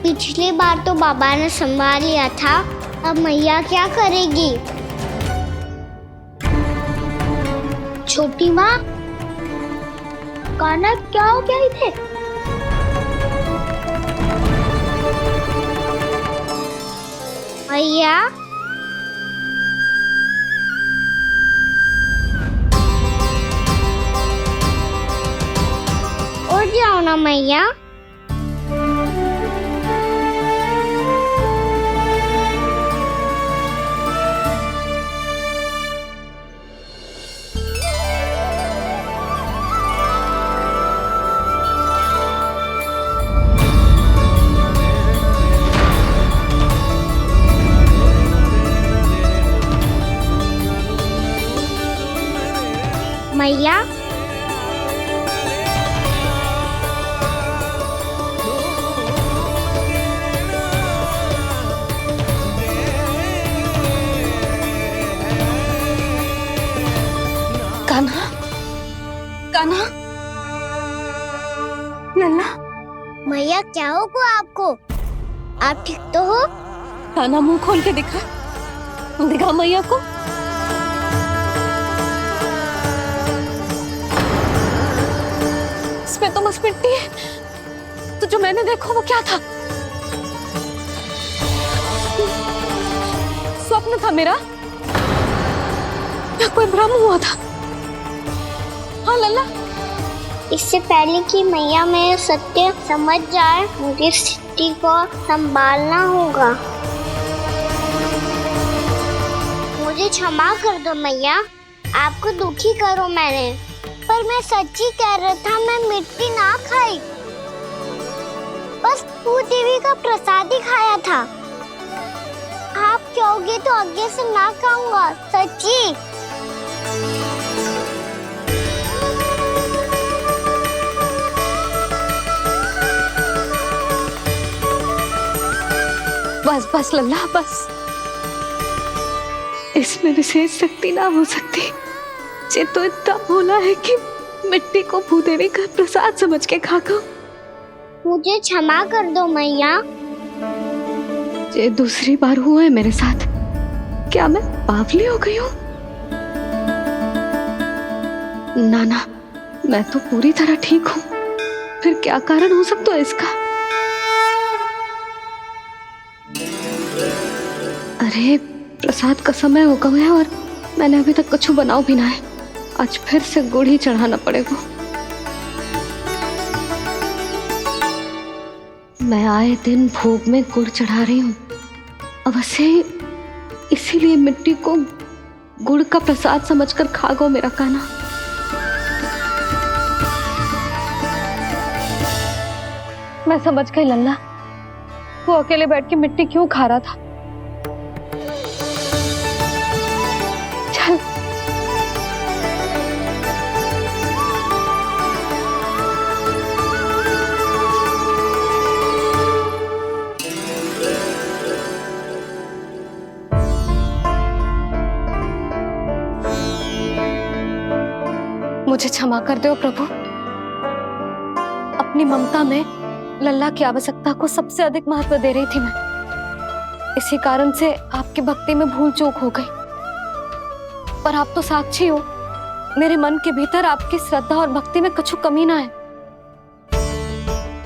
पिछली बार तो बाबा ने संभाल लिया था, अब मैया क्या करेगी? छोटी माँ, कान्हा क्या हो गया इधर? मैया, उठ जाओ ना मैया। मैया, कान्हा, कान्हा, लल्ला। मैया क्या होगा आपको? आप ठीक तो हो? कान्हा मुंह खोल के दिखा, दिखा मैया को। इसमें तो बस मिट्टी है, तो जो मैंने देखा वो क्या था? स्वप्न था मेरा या कोई भ्रम हुआ था? हाँ लल्ला, इससे पहले कि मैया मेरे सत्य समझ जाए, मुझे स्थिति को संभालना होगा। मुझे क्षमा कर दो मैया, आपको दुखी करो मैंने, पर मैं सच्ची कह रहा था, मैं मिट्टी ना खाई, बस भूदेवी का प्रसाद ही खाया था। आप कहोगे तो आगे से ना खाऊंगा, सच्ची। बस बस लल्ला, बस। इसमें विशेष शक्ति ना हो सकती। ये तो इतना भोला है कि मिट्टी को भूदेवी का प्रसाद समझ के खा गया। मुझे क्षमा कर दो मैया। ये दूसरी बार हुआ है मेरे साथ। क्या मैं बावली हो गई हूँ? ना ना, मैं तो पूरी तरह ठीक हूँ। फिर क्या कारण हो सकता है इसका? अरे प्रसाद का समय हो गया है और मैंने अभी तक कुछ बनाओ भी ना है। आज फिर से गुड़ ही चढ़ाना पड़ेगा। मैं आए दिन भोग में गुड़ चढ़ा रही हूँ, अवश्य इसीलिए मिट्टी को गुड़ का प्रसाद समझकर खा गो मेरा कान्हा। मैं समझ गई लल्ला, वो अकेले बैठ के मिट्टी क्यों खा रहा था। चल मुझे क्षमा कर दो प्रभु। अपनी ममता में लल्ला की आवश्यकता को सबसे अधिक महत्व दे रही थी मैं। इसी कारण से आपकी भक्ति में भूल चूक हो गई। पर आप तो साक्षी हो, मेरे मन के भीतर आपकी श्रद्धा और भक्ति में कुछ कमी ना है।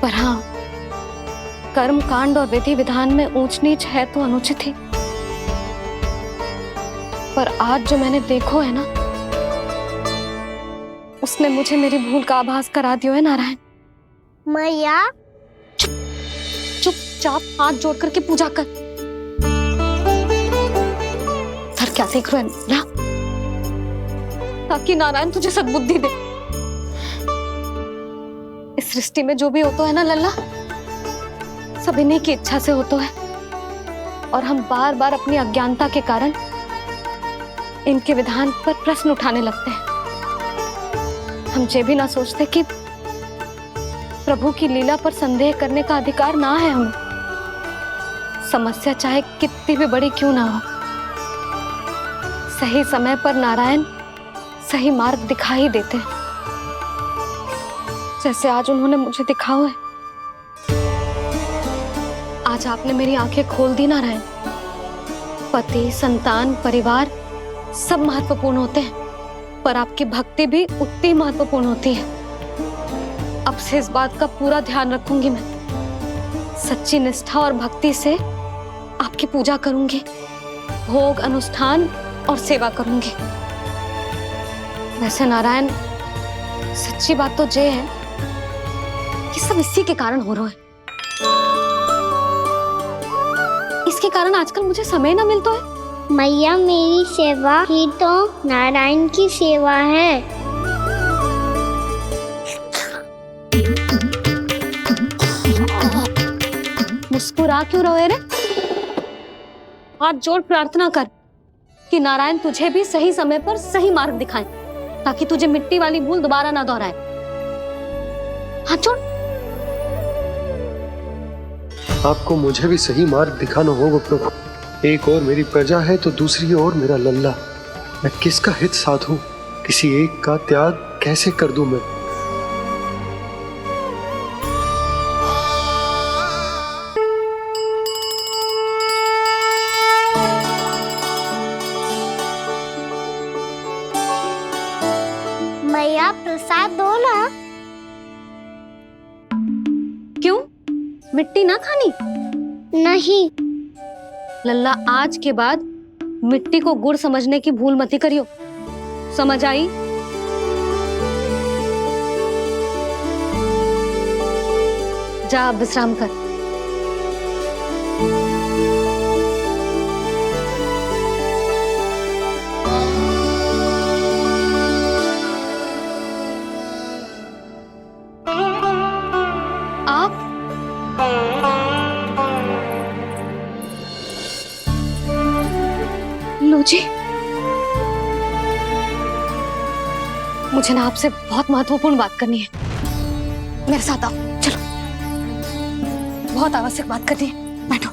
पर हाँ, कर्म कांड और विधि विधान में ऊंच नीच है तो अनुचित ही। पर आज जो मैंने देखो है ना, उसने मुझे मेरी भूल का आभास करा दियो है नारायण। मैया चुपचाप हाथ जोड़ करके पूजा कर। सर क्या देख रहे हो ना, ताकि नारायण तुझे सद्बुद्धि दे। इस सृष्टि में जो भी होता है ना लल्ला, सब इन्हीं की इच्छा से होता है, और हम बार बार अपनी अज्ञानता के कारण इनके विधान पर प्रश्न उठाने लगते हैं। हम ये भी ना सोचते कि प्रभु की लीला पर संदेह करने का अधिकार ना है हमें। समस्या चाहे कितनी भी बड़ी क्यों ना हो, सही समय पर नारायण सही मार्ग दिखा ही देते हैं, जैसे आज उन्होंने मुझे दिखाओ है। आज आपने मेरी आंखें खोल दी नारायण। पति, संतान, परिवार सब महत्वपूर्ण होते हैं, पर आपकी भक्ति भी उतनी महत्वपूर्ण होती है। अब से इस बात का पूरा ध्यान रखूंगी मैं। सच्ची निष्ठा और भक्ति से आपकी पूजा करूंगी, भोग, अनुष्ठान और सेवा करूंगी। वैसे नारायण, सच्ची बात तो ये है कि सब इसी के कारण हो रहा है। इसके कारण आजकल मुझे समय ना मिलता है। मैया, मेरी सेवा ही तो नारायण की सेवा है। मुस्कुरा क्यों रहे रे? हाथ जोड़ प्रार्थना कर कि नारायण तुझे भी सही समय पर सही मार्ग दिखाएं, ताकि तुझे मिट्टी वाली भूल दोबारा ना दोहराए। हाथ जोड़। आपको मुझे भी सही मार्ग दिखाना होगा प्रभु। एक और मेरी प्रजा है तो दूसरी ओर मेरा लल्ला। मैं किसका हित साधूं? किसी एक का त्याग कैसे कर दूं मैं? मैया, प्रसाद दो ना। क्यों? मिट्टी ना खानी? नहीं। लल्ला, आज के बाद मिट्टी को गुड़ समझने की भूल मत करियो। समझ आई? जा विश्राम कर। आप लो जी, मुझे ना आपसे बहुत महत्वपूर्ण बात करनी है। मेरे साथ आओ, चलो। बहुत आवश्यक बात करनी है। बैठो,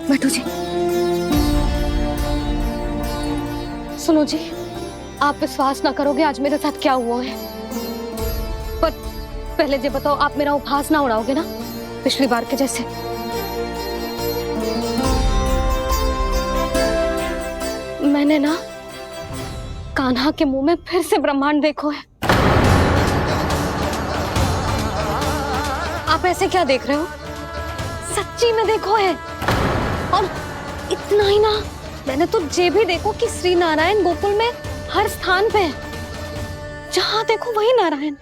बैठो जी। सुनो जी, आप विश्वास ना करोगे आज मेरे साथ क्या हुआ है। पर पहले ये बताओ, आप मेरा उपहास ना उड़ाओगे ना, पिछली बार के जैसे? मैंने ना कान्हा के मुंह में फिर से ब्रह्मांड देखो है। आप ऐसे क्या देख रहे हो? सच्ची में देखो है। और इतना ही ना, मैंने तो ये भी देखो कि श्री नारायण गोकुल में हर स्थान पे है। जहां देखो वही नारायण।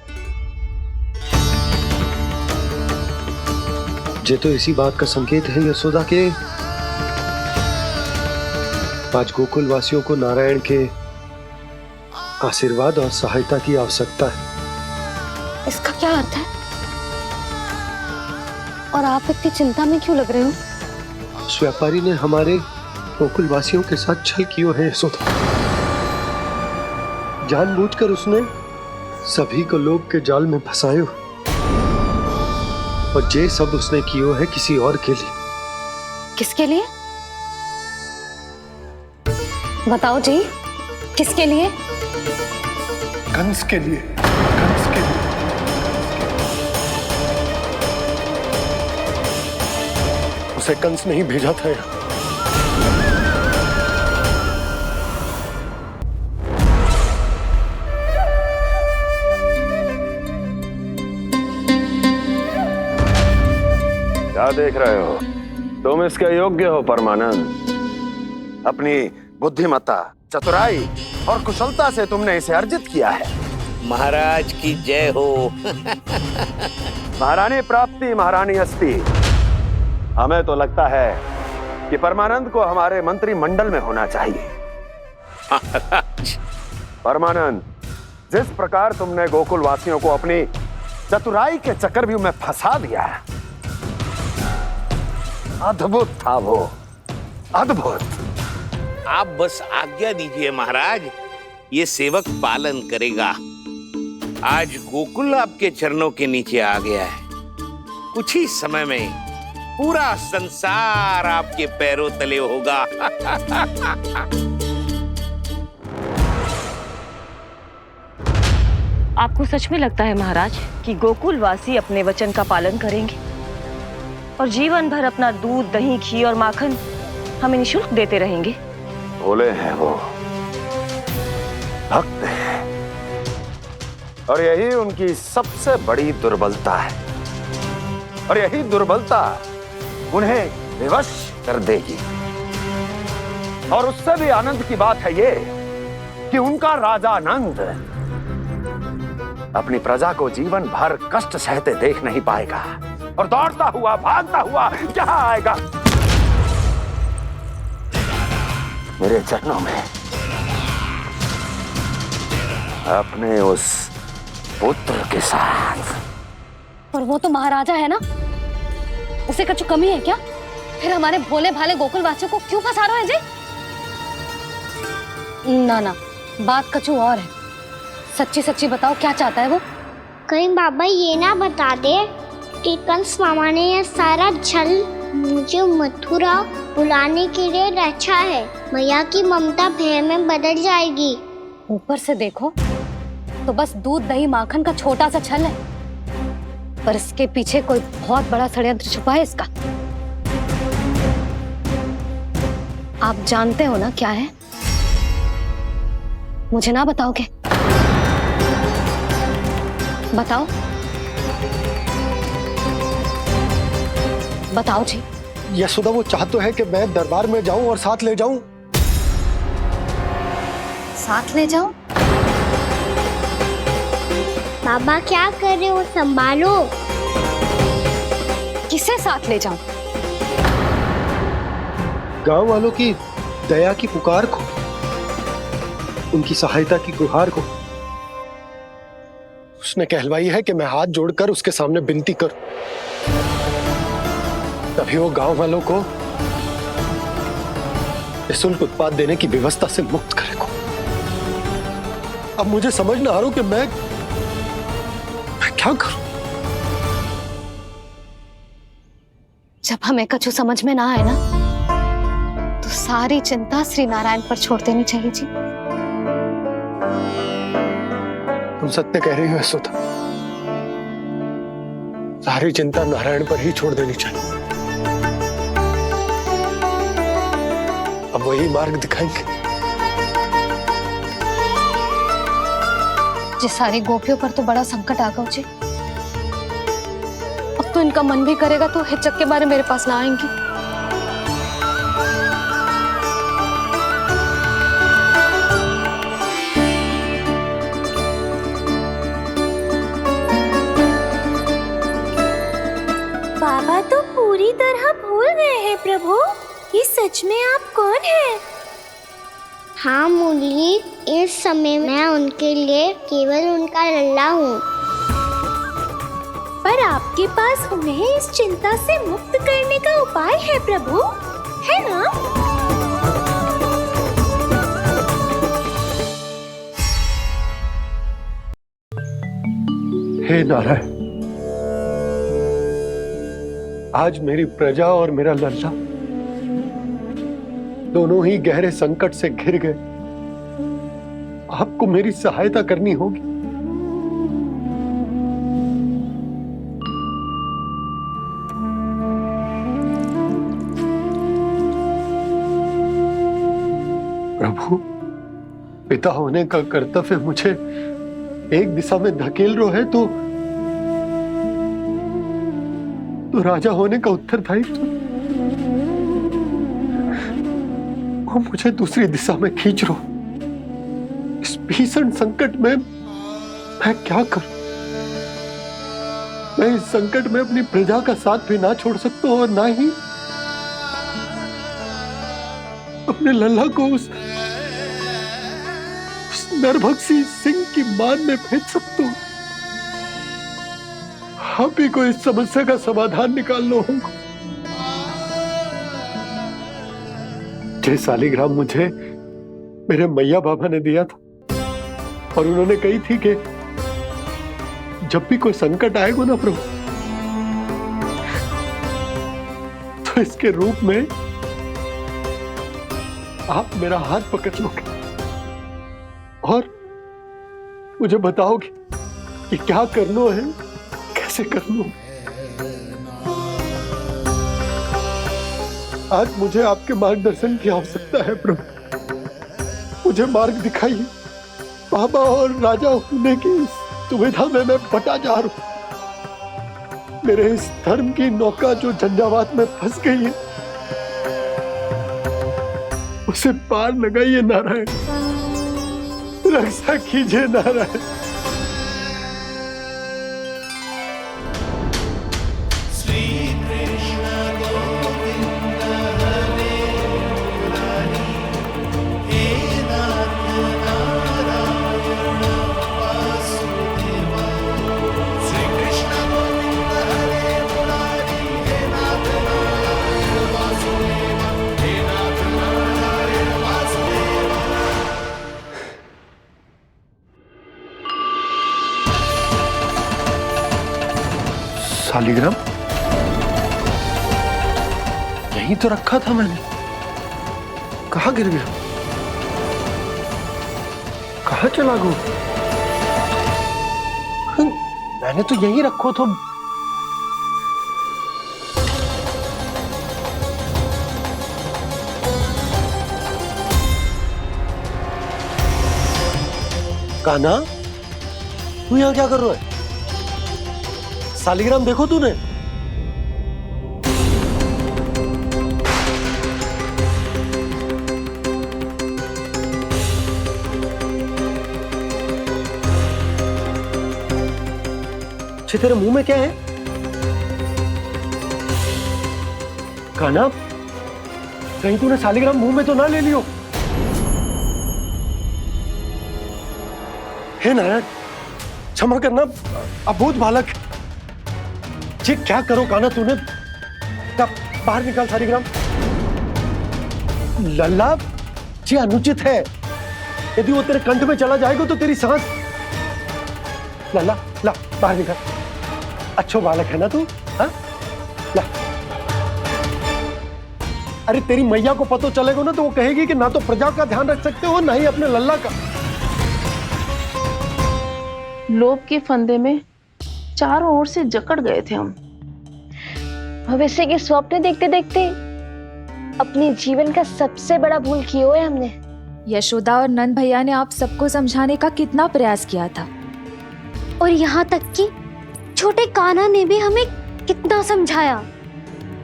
ये तो इसी बात का संकेत है यशोदा के आज गोकुल वासियों को नारायण के आशीर्वाद और सहायता की आवश्यकता है। इसका क्या अर्थ है? और आप इतनी चिंता में क्यों लग रहे हो? उस व्यापारी ने हमारे गोकुल वासियों के साथ छल किया है यशोदा। जानबूझकर उसने सभी को लोग के जाल में फंसायो, और ये सब उसने किया है किसी और के लिए। किसके लिए? बताओ जी, किसके लिए? कंस के लिए। कंस के लिए। उसे कंस नहीं भेजा था यहाँ। क्या देख रहे हो? तुम इसके योग्य हो परमानंद। अपनी बुद्धिमत्ता चतुराई और कुशलता से तुमने इसे अर्जित किया है। महाराज की जय हो। महारानी प्राप्ति महारानी अस्ति। हमें तो लगता है कि परमानंद को हमारे मंत्रिमंडल में होना चाहिए। परमानंद, जिस प्रकार तुमने गोकुल वासियों को अपनी चतुराई के चक्रव्यूह में फंसा दिया है, अद्भुत था वो, अद्भुत। आप बस आज्ञा दीजिए महाराज, ये सेवक पालन करेगा। आज गोकुल आपके चरणों के नीचे आ गया है। कुछ ही समय में पूरा संसार आपके पैरों तले होगा। आपको सच में लगता है महाराज कि गोकुल वासी अपने वचन का पालन करेंगे और जीवन भर अपना दूध, दही, घी और माखन हमें निःशुल्क देते रहेंगे? भोले हैं वो, भक्त हैं, और यही उनकी सबसे बड़ी दुर्बलता है। और यही दुर्बलता उन्हें विवश कर देगी। और उससे भी आनंद की बात है ये कि उनका राजा नंद अपनी प्रजा को जीवन भर कष्ट सहते देख नहीं पाएगा और दौड़ता हुआ, भागता हुआ यहाँ आएगा मेरे चरणों में अपने उस पुत्र के साथ। पर वो तो महाराजा है ना, उसे कुछ कमी है क्या? फिर हमारे भोले भाले गोकुल वासियों को क्यों फंसा रहे हैं जी? ना ना, बात कुछ और है। सच्ची सच्ची बताओ, क्या चाहता है वो? कहीं बाबा ये ना बता दे कि कंस मामा ने यह सारा छल मुझे मथुरा बुलाने के लिए रचा है। मैया की ममता भय में बदल जाएगी। ऊपर से देखो तो बस दूध, दही, माखन का छोटा सा छल है, पर इसके पीछे कोई बहुत बड़ा षड्यंत्र छुपा है इसका। आप जानते हो ना क्या है? मुझे ना बताओगे? बताओ बताओ जी। यशोदा, वो चाह तो है कि मैं दरबार में जाऊं और साथ ले जाऊं। साथ ले जाऊं? बाबा क्या कर रहे हो, संभालो। किसे साथ ले जाऊं? गांव वालों की दया की पुकार को, उनकी सहायता की गुहार को। उसने कहलवाई है कि मैं हाथ जोड़कर उसके सामने विनती करूं, तभी वो गांव वालों को निःशुल्क उत्पाद देने की व्यवस्था से मुक्त करेगा। अब मुझे समझ ना आ रहा कि मैं क्या करूं। जब हमें कछु समझ में ना आए ना, तो सारी चिंता श्री नारायण पर छोड़ देनी चाहिए जी। तुम सत्य कह रही हो यशोदा, सारी चिंता नारायण पर ही छोड़ देनी चाहिए। अब वही मार्ग दिखाएंगे। जिस सारी गोपियों पर तो बड़ा संकट आ गया जी। अब तो इनका मन भी करेगा तो हिचक के बारे मेरे पास ना आएंगी। बाबा तो पूरी तरह भूल गए हैं प्रभु, ये सच में आप कौन हैं? हाँ मुरली, इस समय मैं उनके लिए केवल उनका लल्ला हूँ। पर आपके पास उन्हें इस चिंता से मुक्त करने का उपाय है प्रभु, है ना? हे नारायण, आज मेरी प्रजा और मेरा लल्ला दोनों ही गहरे संकट से घिर गए। आपको मेरी सहायता करनी होगी। प्रभु, पिता होने का कर्तव्य मुझे एक दिशा में धकेल रहा है तो राजा होने का उत्तरदायित्व वो मुझे दूसरी दिशा में खींच रहा। भीषण संकट में मैं क्या करूं? मैं इस संकट में अपनी प्रजा का साथ भी ना छोड़ सकता हूं और ना ही अपने लल्ला को उस नरभक्षी सिंह की मान में भेज सकता हूं। आप ही को इस समस्या का समाधान निकालना होगा। जय सालिग्राम मुझे मेरे मैया बाबा ने दिया था और उन्होंने कही थी कि जब भी कोई संकट आएगा ना प्रभु, तो इसके रूप में आप मेरा हाथ पकड़ लोगे और मुझे बताओगे कि क्या करना है, कैसे करना है। आज मुझे आपके मार्गदर्शन की आवश्यकता है प्रभु। मुझे मार्ग दिखाइए। बाबा और राजा होने की दुविधा में मैं बटा जा रहा हूं। मेरे इस धर्म की नौका जो झंझावात में फंस गई है, उसे पार लगाइए नारायण, रक्षा कीजिए नारायण। सालिग्राम यहीं तो रखा था मैंने, कहाँ गिर गया, कहाँ चला गया? मैंने तो यहीं रखो तो। कान्हा, तू यहाँ क्या कर रहा है? सालिग्राम देखो तूने? अच्छे, तेरे मुंह में क्या है? कान्हा, कहीं तूने सालिग्राम मुंह में तो ना ले लियो? हे नारायण, क्षमा करना, अबोध बालक। जी क्या करो कान्हा तूने? बाहर निकाल सालिग्राम। लल्ला, जी अनुचित है। यदि वो तेरे कंठ में चला जाएगा तो तेरी सांस। लल्ला, ला बाहर निकाल। अच्छो बालक है ना तू? हाँ, ला। अरे तेरी मैया को पता चलेगा ना तो वो कहेगी कि ना तो प्रजा का ध्यान रख सकते हो, ना ही अपने लल्ला का। लोभ के फंदे में चारों ओर से जकड़ गए थे हम। भविष्य के स्वप्न देखते देखते अपने जीवन का सबसे बड़ा भूल किया है हमने। यशोदा और नंद भैया ने आप सबको समझाने का कितना प्रयास किया था, और यहाँ तक कि छोटे कान्हा ने भी हमें कितना समझाया,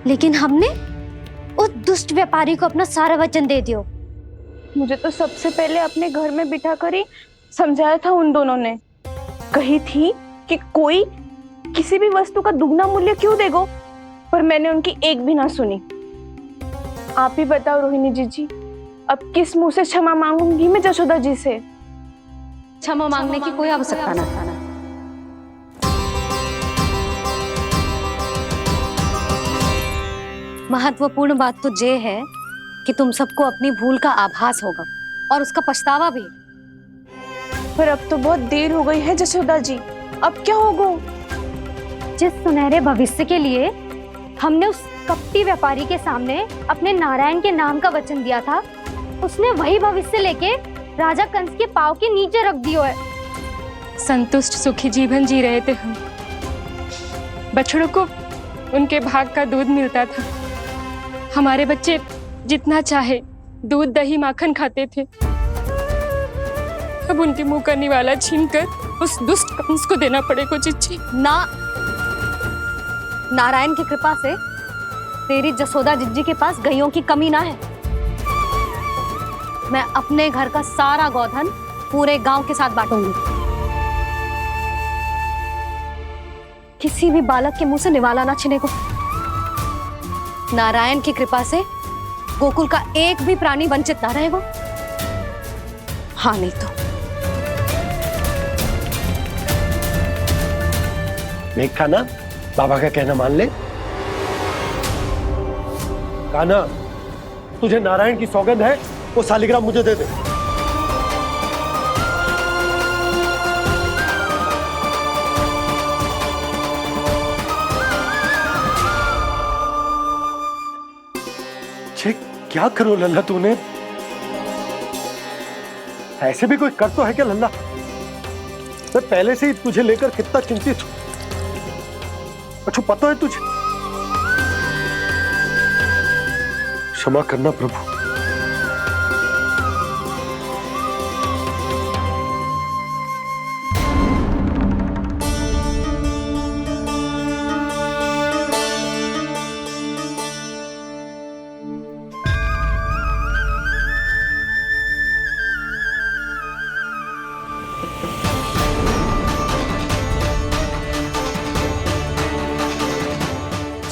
लेकिन हमने उस दुष्ट व्यापारी को अपना सारा वचन दे दिया। मुझे तो सबसे पहले अपने घर में बिठा कर ही समझाया था उन दोनों ने। कही थी कि कोई किसी भी वस्तु का दुगना मूल्य क्यों देगा, पर मैंने उनकी एक भी ना सुनी। आप ही बताओ रोहिणी जी, अब किस मुंह से क्षमा मांगूंगी मैं जशोदा जी से? क्षमा मांगने की कोई आवश्यकता ना। महत्वपूर्ण बात तो ये है कि तुम सबको अपनी भूल का आभास होगा और उसका पछतावा भी। पर अब तो बहुत देर हो गई है जशोदा जी, अब क्या होगा? जिस सुनहरे भविष्य के लिए हमने उस कपटी व्यापारी के सामने अपने नारायण के नाम का वचन दिया था, उसने वही भविष्य लेके राजा कंस के पांव के नीचे रख दिया है। संतुष्ट सुखी जीवन जी रहे थे हम। बछड़ों को उनके भाग का दूध मिलता था। हमारे बच्चे जितना चाहे दूध दही माखन खाते थे। अब उनके मुंह का निवाला छीनकर उस दुष्ट कंस को देना पड़ेगा चिच्ची। ना, नारायण की कृपा से तेरी जसोदा जिज्जी के पास गैयों की कमी ना है। मैं अपने घर का सारा गोधन पूरे गांव के साथ बांटूंगी। किसी भी बालक के मुंह से निवाला ना छिने को। नारायण की कृपा से गोकुल का एक भी प्राणी वंचित ना रहेगा। हाँ नहीं तो देख कान्हा, बाबा का कहना मान ले। कान्हा, तुझे नारायण की सौगंध है, वो शालिग्राम मुझे दे दे। क्या करो लल्ला तूने? ऐसे भी कोई कर तो है क्या लल्ला? मैं पहले से ही तुझे लेकर कितना चिंतित हूं। अच्छा पता है तुझे? क्षमा करना प्रभु।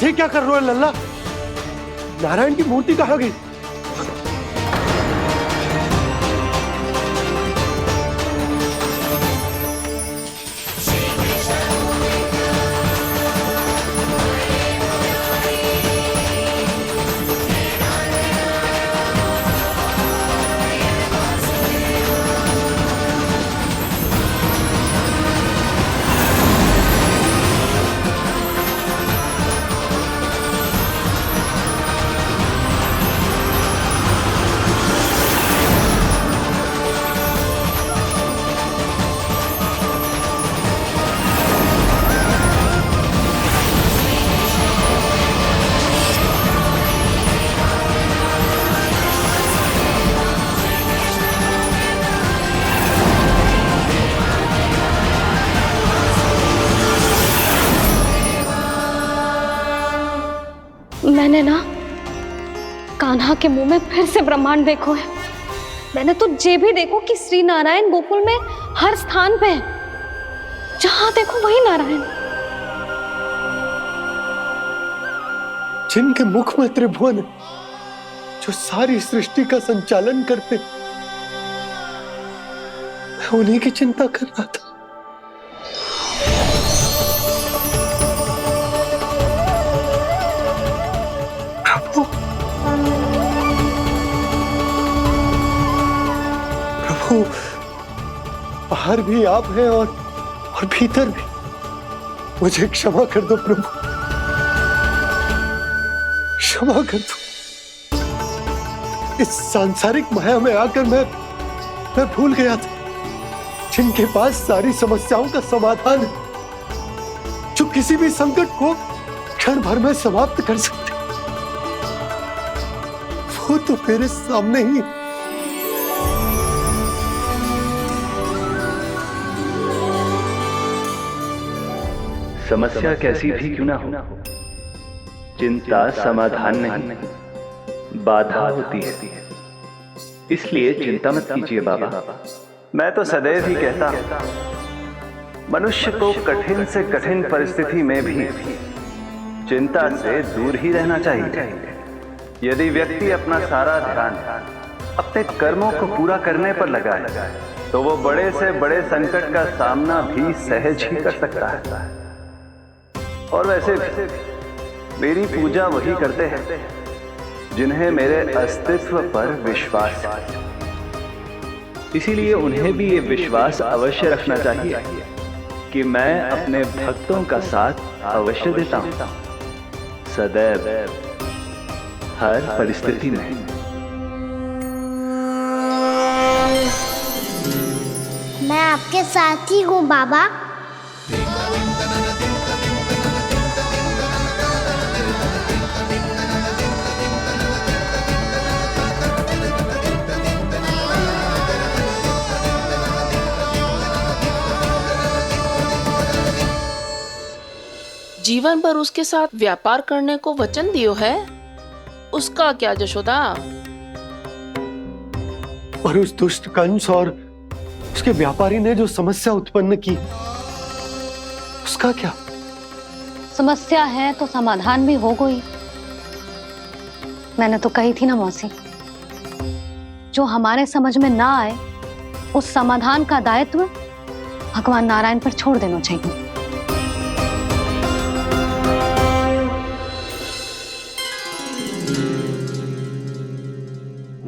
ये क्या कर रहे हो लल्ला? नारायण की मूर्ति कहाँ गई? मैंने ना कान्हा के मुंह में फिर से ब्रह्मांड देखो है। मैंने तो ये भी देखो कि श्री नारायण गोकुल में हर स्थान पे है। जहां देखो वही नारायण। जिनके मुख में त्रिभुवन है, जो सारी सृष्टि का संचालन करते, मैं उन्हीं की चिंता कर रहा था। प्रभु, बाहर भी आप हैं और भीतर भी। मुझे क्षमा कर दो प्रभु, क्षमा कर दो। इस सांसारिक माया में आकर मैं भूल गया था जिनके पास सारी समस्याओं का समाधान है, जो किसी भी संकट को क्षण भर में समाप्त कर सकते, वो तो मेरे सामने ही। समस्या कैसी भी क्यों ना हो, चिंता समाधान नहीं, बाधा होती है। इसलिए चिंता मत कीजिए बाबा। मैं तो सदैव ही कहता हूं, मनुष्य को कठिन से कठिन परिस्थिति में भी चिंता से दूर ही रहना चाहिए। यदि व्यक्ति अपना सारा ध्यान अपने कर्मों को पूरा करने पर लगाए, तो वो बड़े से बड़े संकट का सामना भी सहज ही कर सकता है। और वैसे भी मेरी पूजा वही करते हैं जिन्हें मेरे अस्तित्व पर विश्वास है। इसीलिए उन्हें भी ये विश्वास अवश्य रखना चाहिए कि मैं अपने भक्तों का साथ अवश्य देता हूं, सदैव, हर परिस्थिति में। मैं आपके साथ ही हूँ बाबा। जीवन भर उसके साथ व्यापार करने को वचन दियो है, उसका क्या जशोदा? और उस दुष्ट कंस और उसके व्यापारी ने जो समस्या उत्पन्न की उसका क्या? समस्या है तो समाधान भी हो गई। मैंने तो कही थी ना मौसी, जो हमारे समझ में ना आए उस समाधान का दायित्व भगवान नारायण पर छोड़ देना चाहिए।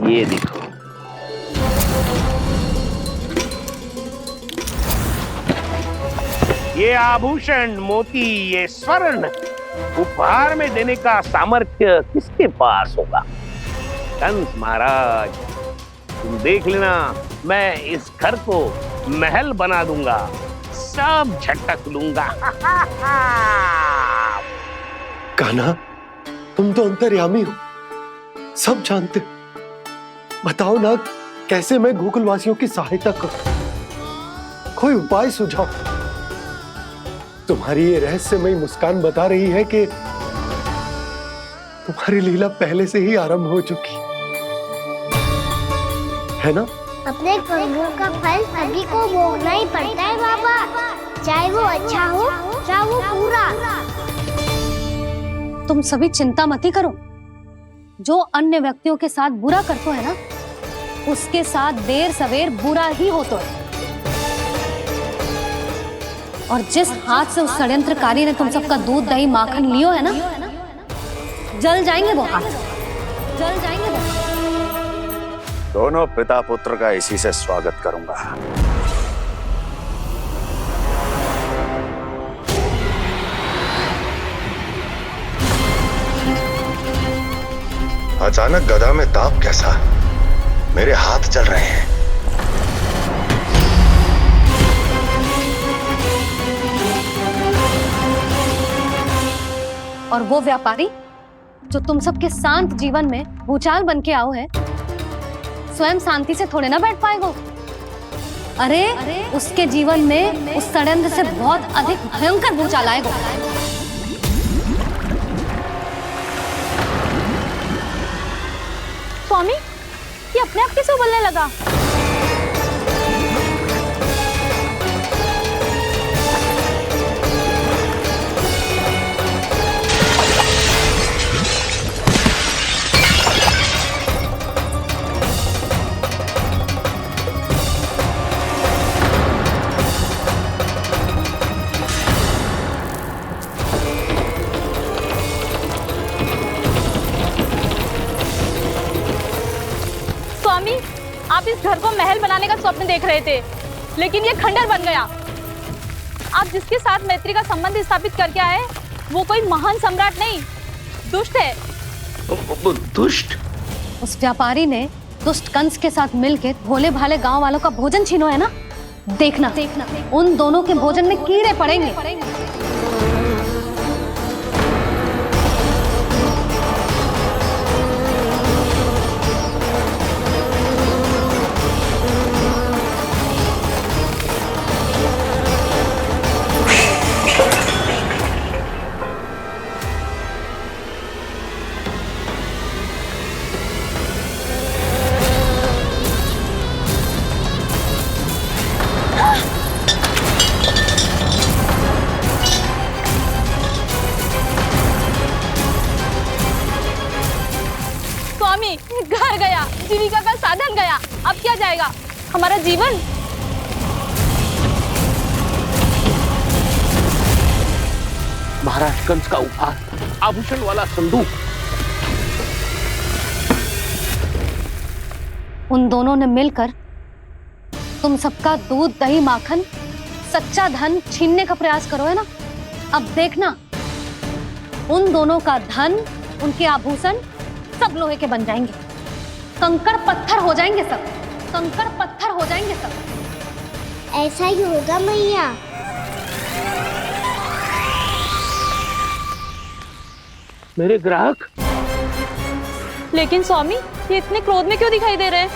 ये देखो, ये आभूषण, मोती, ये स्वर्ण उपहार में देने का सामर्थ्य किसके पास होगा? कंस महाराज, तुम देख लेना, मैं इस घर को महल बना दूंगा, सब झटक लूंगा। कान्हा, तुम तो अंतर्यामी हो, सब जानते। बताओ ना, कैसे मैं गोकुलवासियों की सहायता करूं? कोई उपाय सुझाओ। तुम्हारी ये रहस्यमयी मुस्कान बता रही है कि तुम्हारी लीला पहले से ही आरंभ हो चुकी है ना? अपने कर्मों का फल सभी को भोगना ही पड़ता है बाबा, चाहे वो अच्छा हो चाहे वो बुरा। तुम सभी चिंता मत ही करो। जो अन्य व्यक्तियों के साथ बुरा करते है ना, उसके साथ देर सवेर बुरा ही होता है। और जिस हाथ से उस षड्यंत्रकारी ने तुम सबका दूध दही माखन लियो है ना, जल जाएंगे वो हाथ, जल जाएंगे वो। दोनों पिता पुत्र का इसी से स्वागत करूंगा। अचानक गदा में ताप कैसा? मेरे हाथ चल रहे हैं। और वो व्यापारी जो तुम सबके शांत जीवन में भूचाल बन के आओ है, स्वयं शांति से थोड़े ना बैठ पाएगा। अरे उसके जीवन में उस षड्यंत्र से बहुत अधिक भयंकर भूचाल आएगा। स्वामी, ये अपने आप कैसे उबलने लगा? स्वामी, आप इस घर को महल बनाने का स्वप्न देख रहे थे, लेकिन ये खंडर बन गया। आप जिसके साथ मैत्री का संबंध स्थापित करके आए, वो कोई महान सम्राट नहीं, दुष्ट है। दुष्ट? उस व्यापारी ने दुष्ट कंस के साथ मिलकर भोले भाले गांव वालों का भोजन छीनो है ना। देखना उन दोनों के भोजन में कीड़े पड़ेंगे। घर गया, जीविका का साधन गया, अब क्या जाएगा हमारा जीवन? महाराज कंस का उपहार, आभूषण वाला संदूक। उन दोनों ने मिलकर तुम सबका दूध दही माखन सच्चा धन छीनने का प्रयास करो है ना। अब देखना उन दोनों का धन, उनके आभूषण सब लोहे के बन जाएंगे, कंकड़ पत्थर हो जाएंगे सब, कंकड़ पत्थर हो जाएंगे सब। ऐसा ही होगा मैया। मेरे ग्राहक? लेकिन स्वामी, ये इतने क्रोध में क्यों दिखाई दे रहे हैं?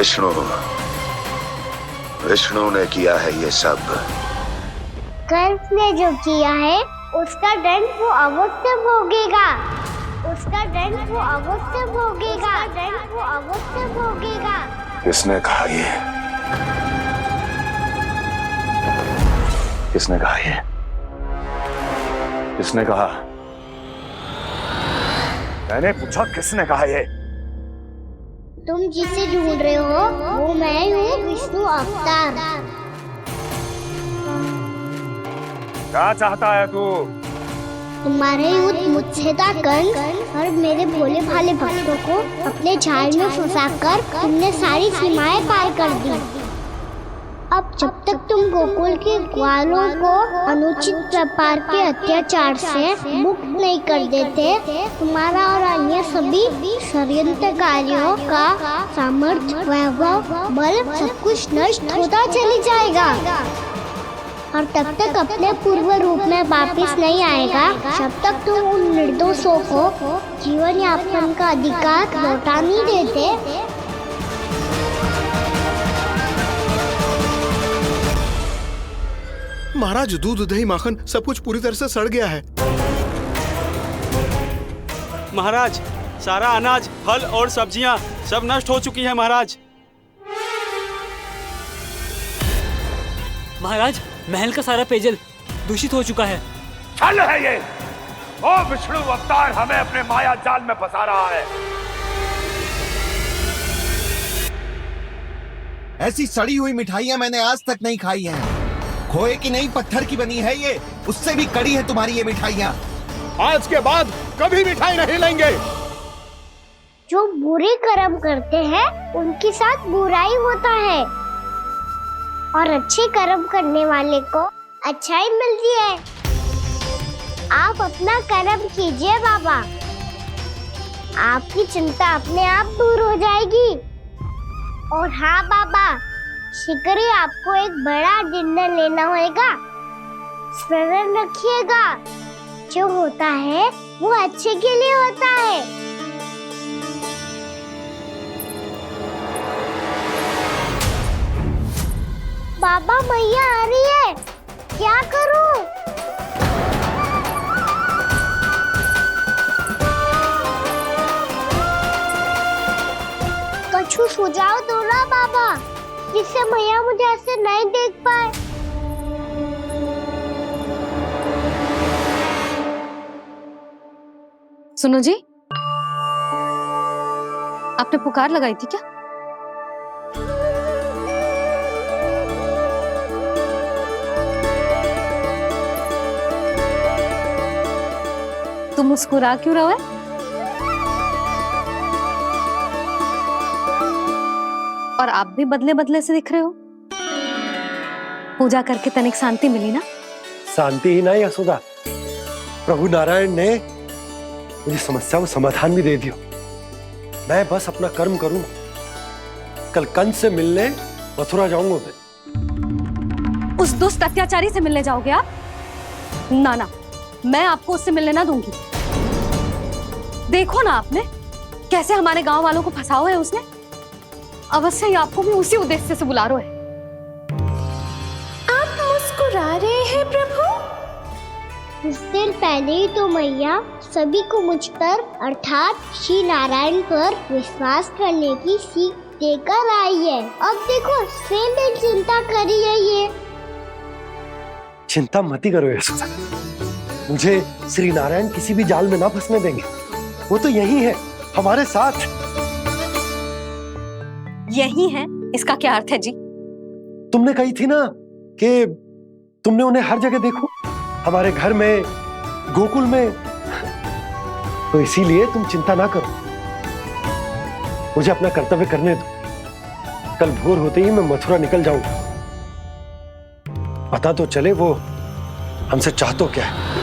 विष्णु विष्णु ने किया है ये सब। कंस ने जो किया है उसका दंड वो अवश्य भोगेगा। उसका दंड वो अवश्य भोगेगा। दंड वो अवश्य भोगेगा। किसने कहा ये? किसने कहा ये? किसने कहा? मैंने पूछा किसने कहा ये? तुम जिसे ढूंढ रहे हो वो मैं हूँ, विष्णु अवतार। क्या चाहता है तू? तुम्हारे युद्ध मुझसे था कंस, और मेरे भोले भाले भक्तों को अपने जाल में फंसाकर तुमने सारी सीमाएं पार कर दी। अब जब तक तुम गोकुल के ग्वालों को अनुचित प्रकार के अत्याचार से मुक्त नहीं कर देते, तुम्हारा और अन्य सभी षड्यंत्रकारियों का सामर्थ्य, वैभव, बल सब कुछ नष्ट होता चली जाएगा। और तब तक अपने पूर्व रूप में वापस नहीं आएगा जब तक तुम उन निर्दोषों को जीवन यापन का अधिकार लौटा नहीं देते। महाराज, दूध दही माखन सब कुछ पूरी तरह से सड़ गया है। महाराज, सारा अनाज, फल और सब्जियां सब नष्ट हो चुकी है महाराज। महाराज, महल का सारा पेयजल दूषित हो चुका है। छल है ये। ओ विष्णु अवतार हमें अपने माया जाल में फंसा रहा है। ऐसी सड़ी हुई मिठाइयां मैंने आज तक नहीं खाई हैं। खोए की नहीं, पत्थर की बनी है ये, उससे भी कड़ी है तुम्हारी ये मिठाइयां। आज के बाद कभी मिठाई नहीं लेंगे। जो बुरे कर्म करते हैं उनके साथ बुराई होता है, और अच्छे कर्म करने वाले को अच्छाई मिलती है। आप अपना कर्म कीजिए बाबा, आपकी चिंता अपने आप दूर हो जाएगी। और हाँ बाबा, शीघ्र ही आपको एक बड़ा डिनर लेना होगा। स्मरण रखिएगा, जो होता है वो अच्छे के लिए होता है। बाबा, मैया आ रही है, क्या करूं? कछु सुझाव दो ना बाबा, जिससे मैया मुझे ऐसे नहीं देख पाए। सुनो जी, आपने पुकार लगाई थी क्या? तुम मुस्कुरा क्यों रहे हो? और आप भी बदले बदले से दिख रहे हो। पूजा करके तनिक शांति मिली ना? शांति ही नहीं यशोदा, प्रभु नारायण ने मुझे समस्या को समाधान भी दे दिया। मैं बस अपना कर्म करूं। कल कंस से मिलने मथुरा जाऊंगा मैं। उस दुष्ट अत्याचारी से मिलने जाओगे आप? ना ना, मैं आपको उससे मिलने ना दूंगी। देखो ना आपने कैसे हमारे गांव वालों को फंसाओ है उसने। अवश्य ही आपको भी उसी उद्देश्य से बुला रहा है। आप मुस्कुरा रहे हैं प्रभु? कुछ देर पहले ही तो मैया सभी को मुझ पर अर्थात श्री नारायण पर विश्वास करने की सीख देकर आई है। अब देखो स्वयं भी चिंता करी है ये। चिंता मत करो यशोदा, मुझे श्री नारायण किसी भी जाल में ना फंसने देंगे। वो तो यही है हमारे साथ। यही है, इसका क्या अर्थ है जी? तुमने कही थी ना कि तुमने उन्हें हर जगह देखो, हमारे घर में, गोकुल में। तो इसीलिए तुम चिंता ना करो, मुझे अपना कर्तव्य करने दो। कल भोर होते ही मैं मथुरा निकल जाऊंगा। पता तो चले वो हमसे चाहतो क्या है।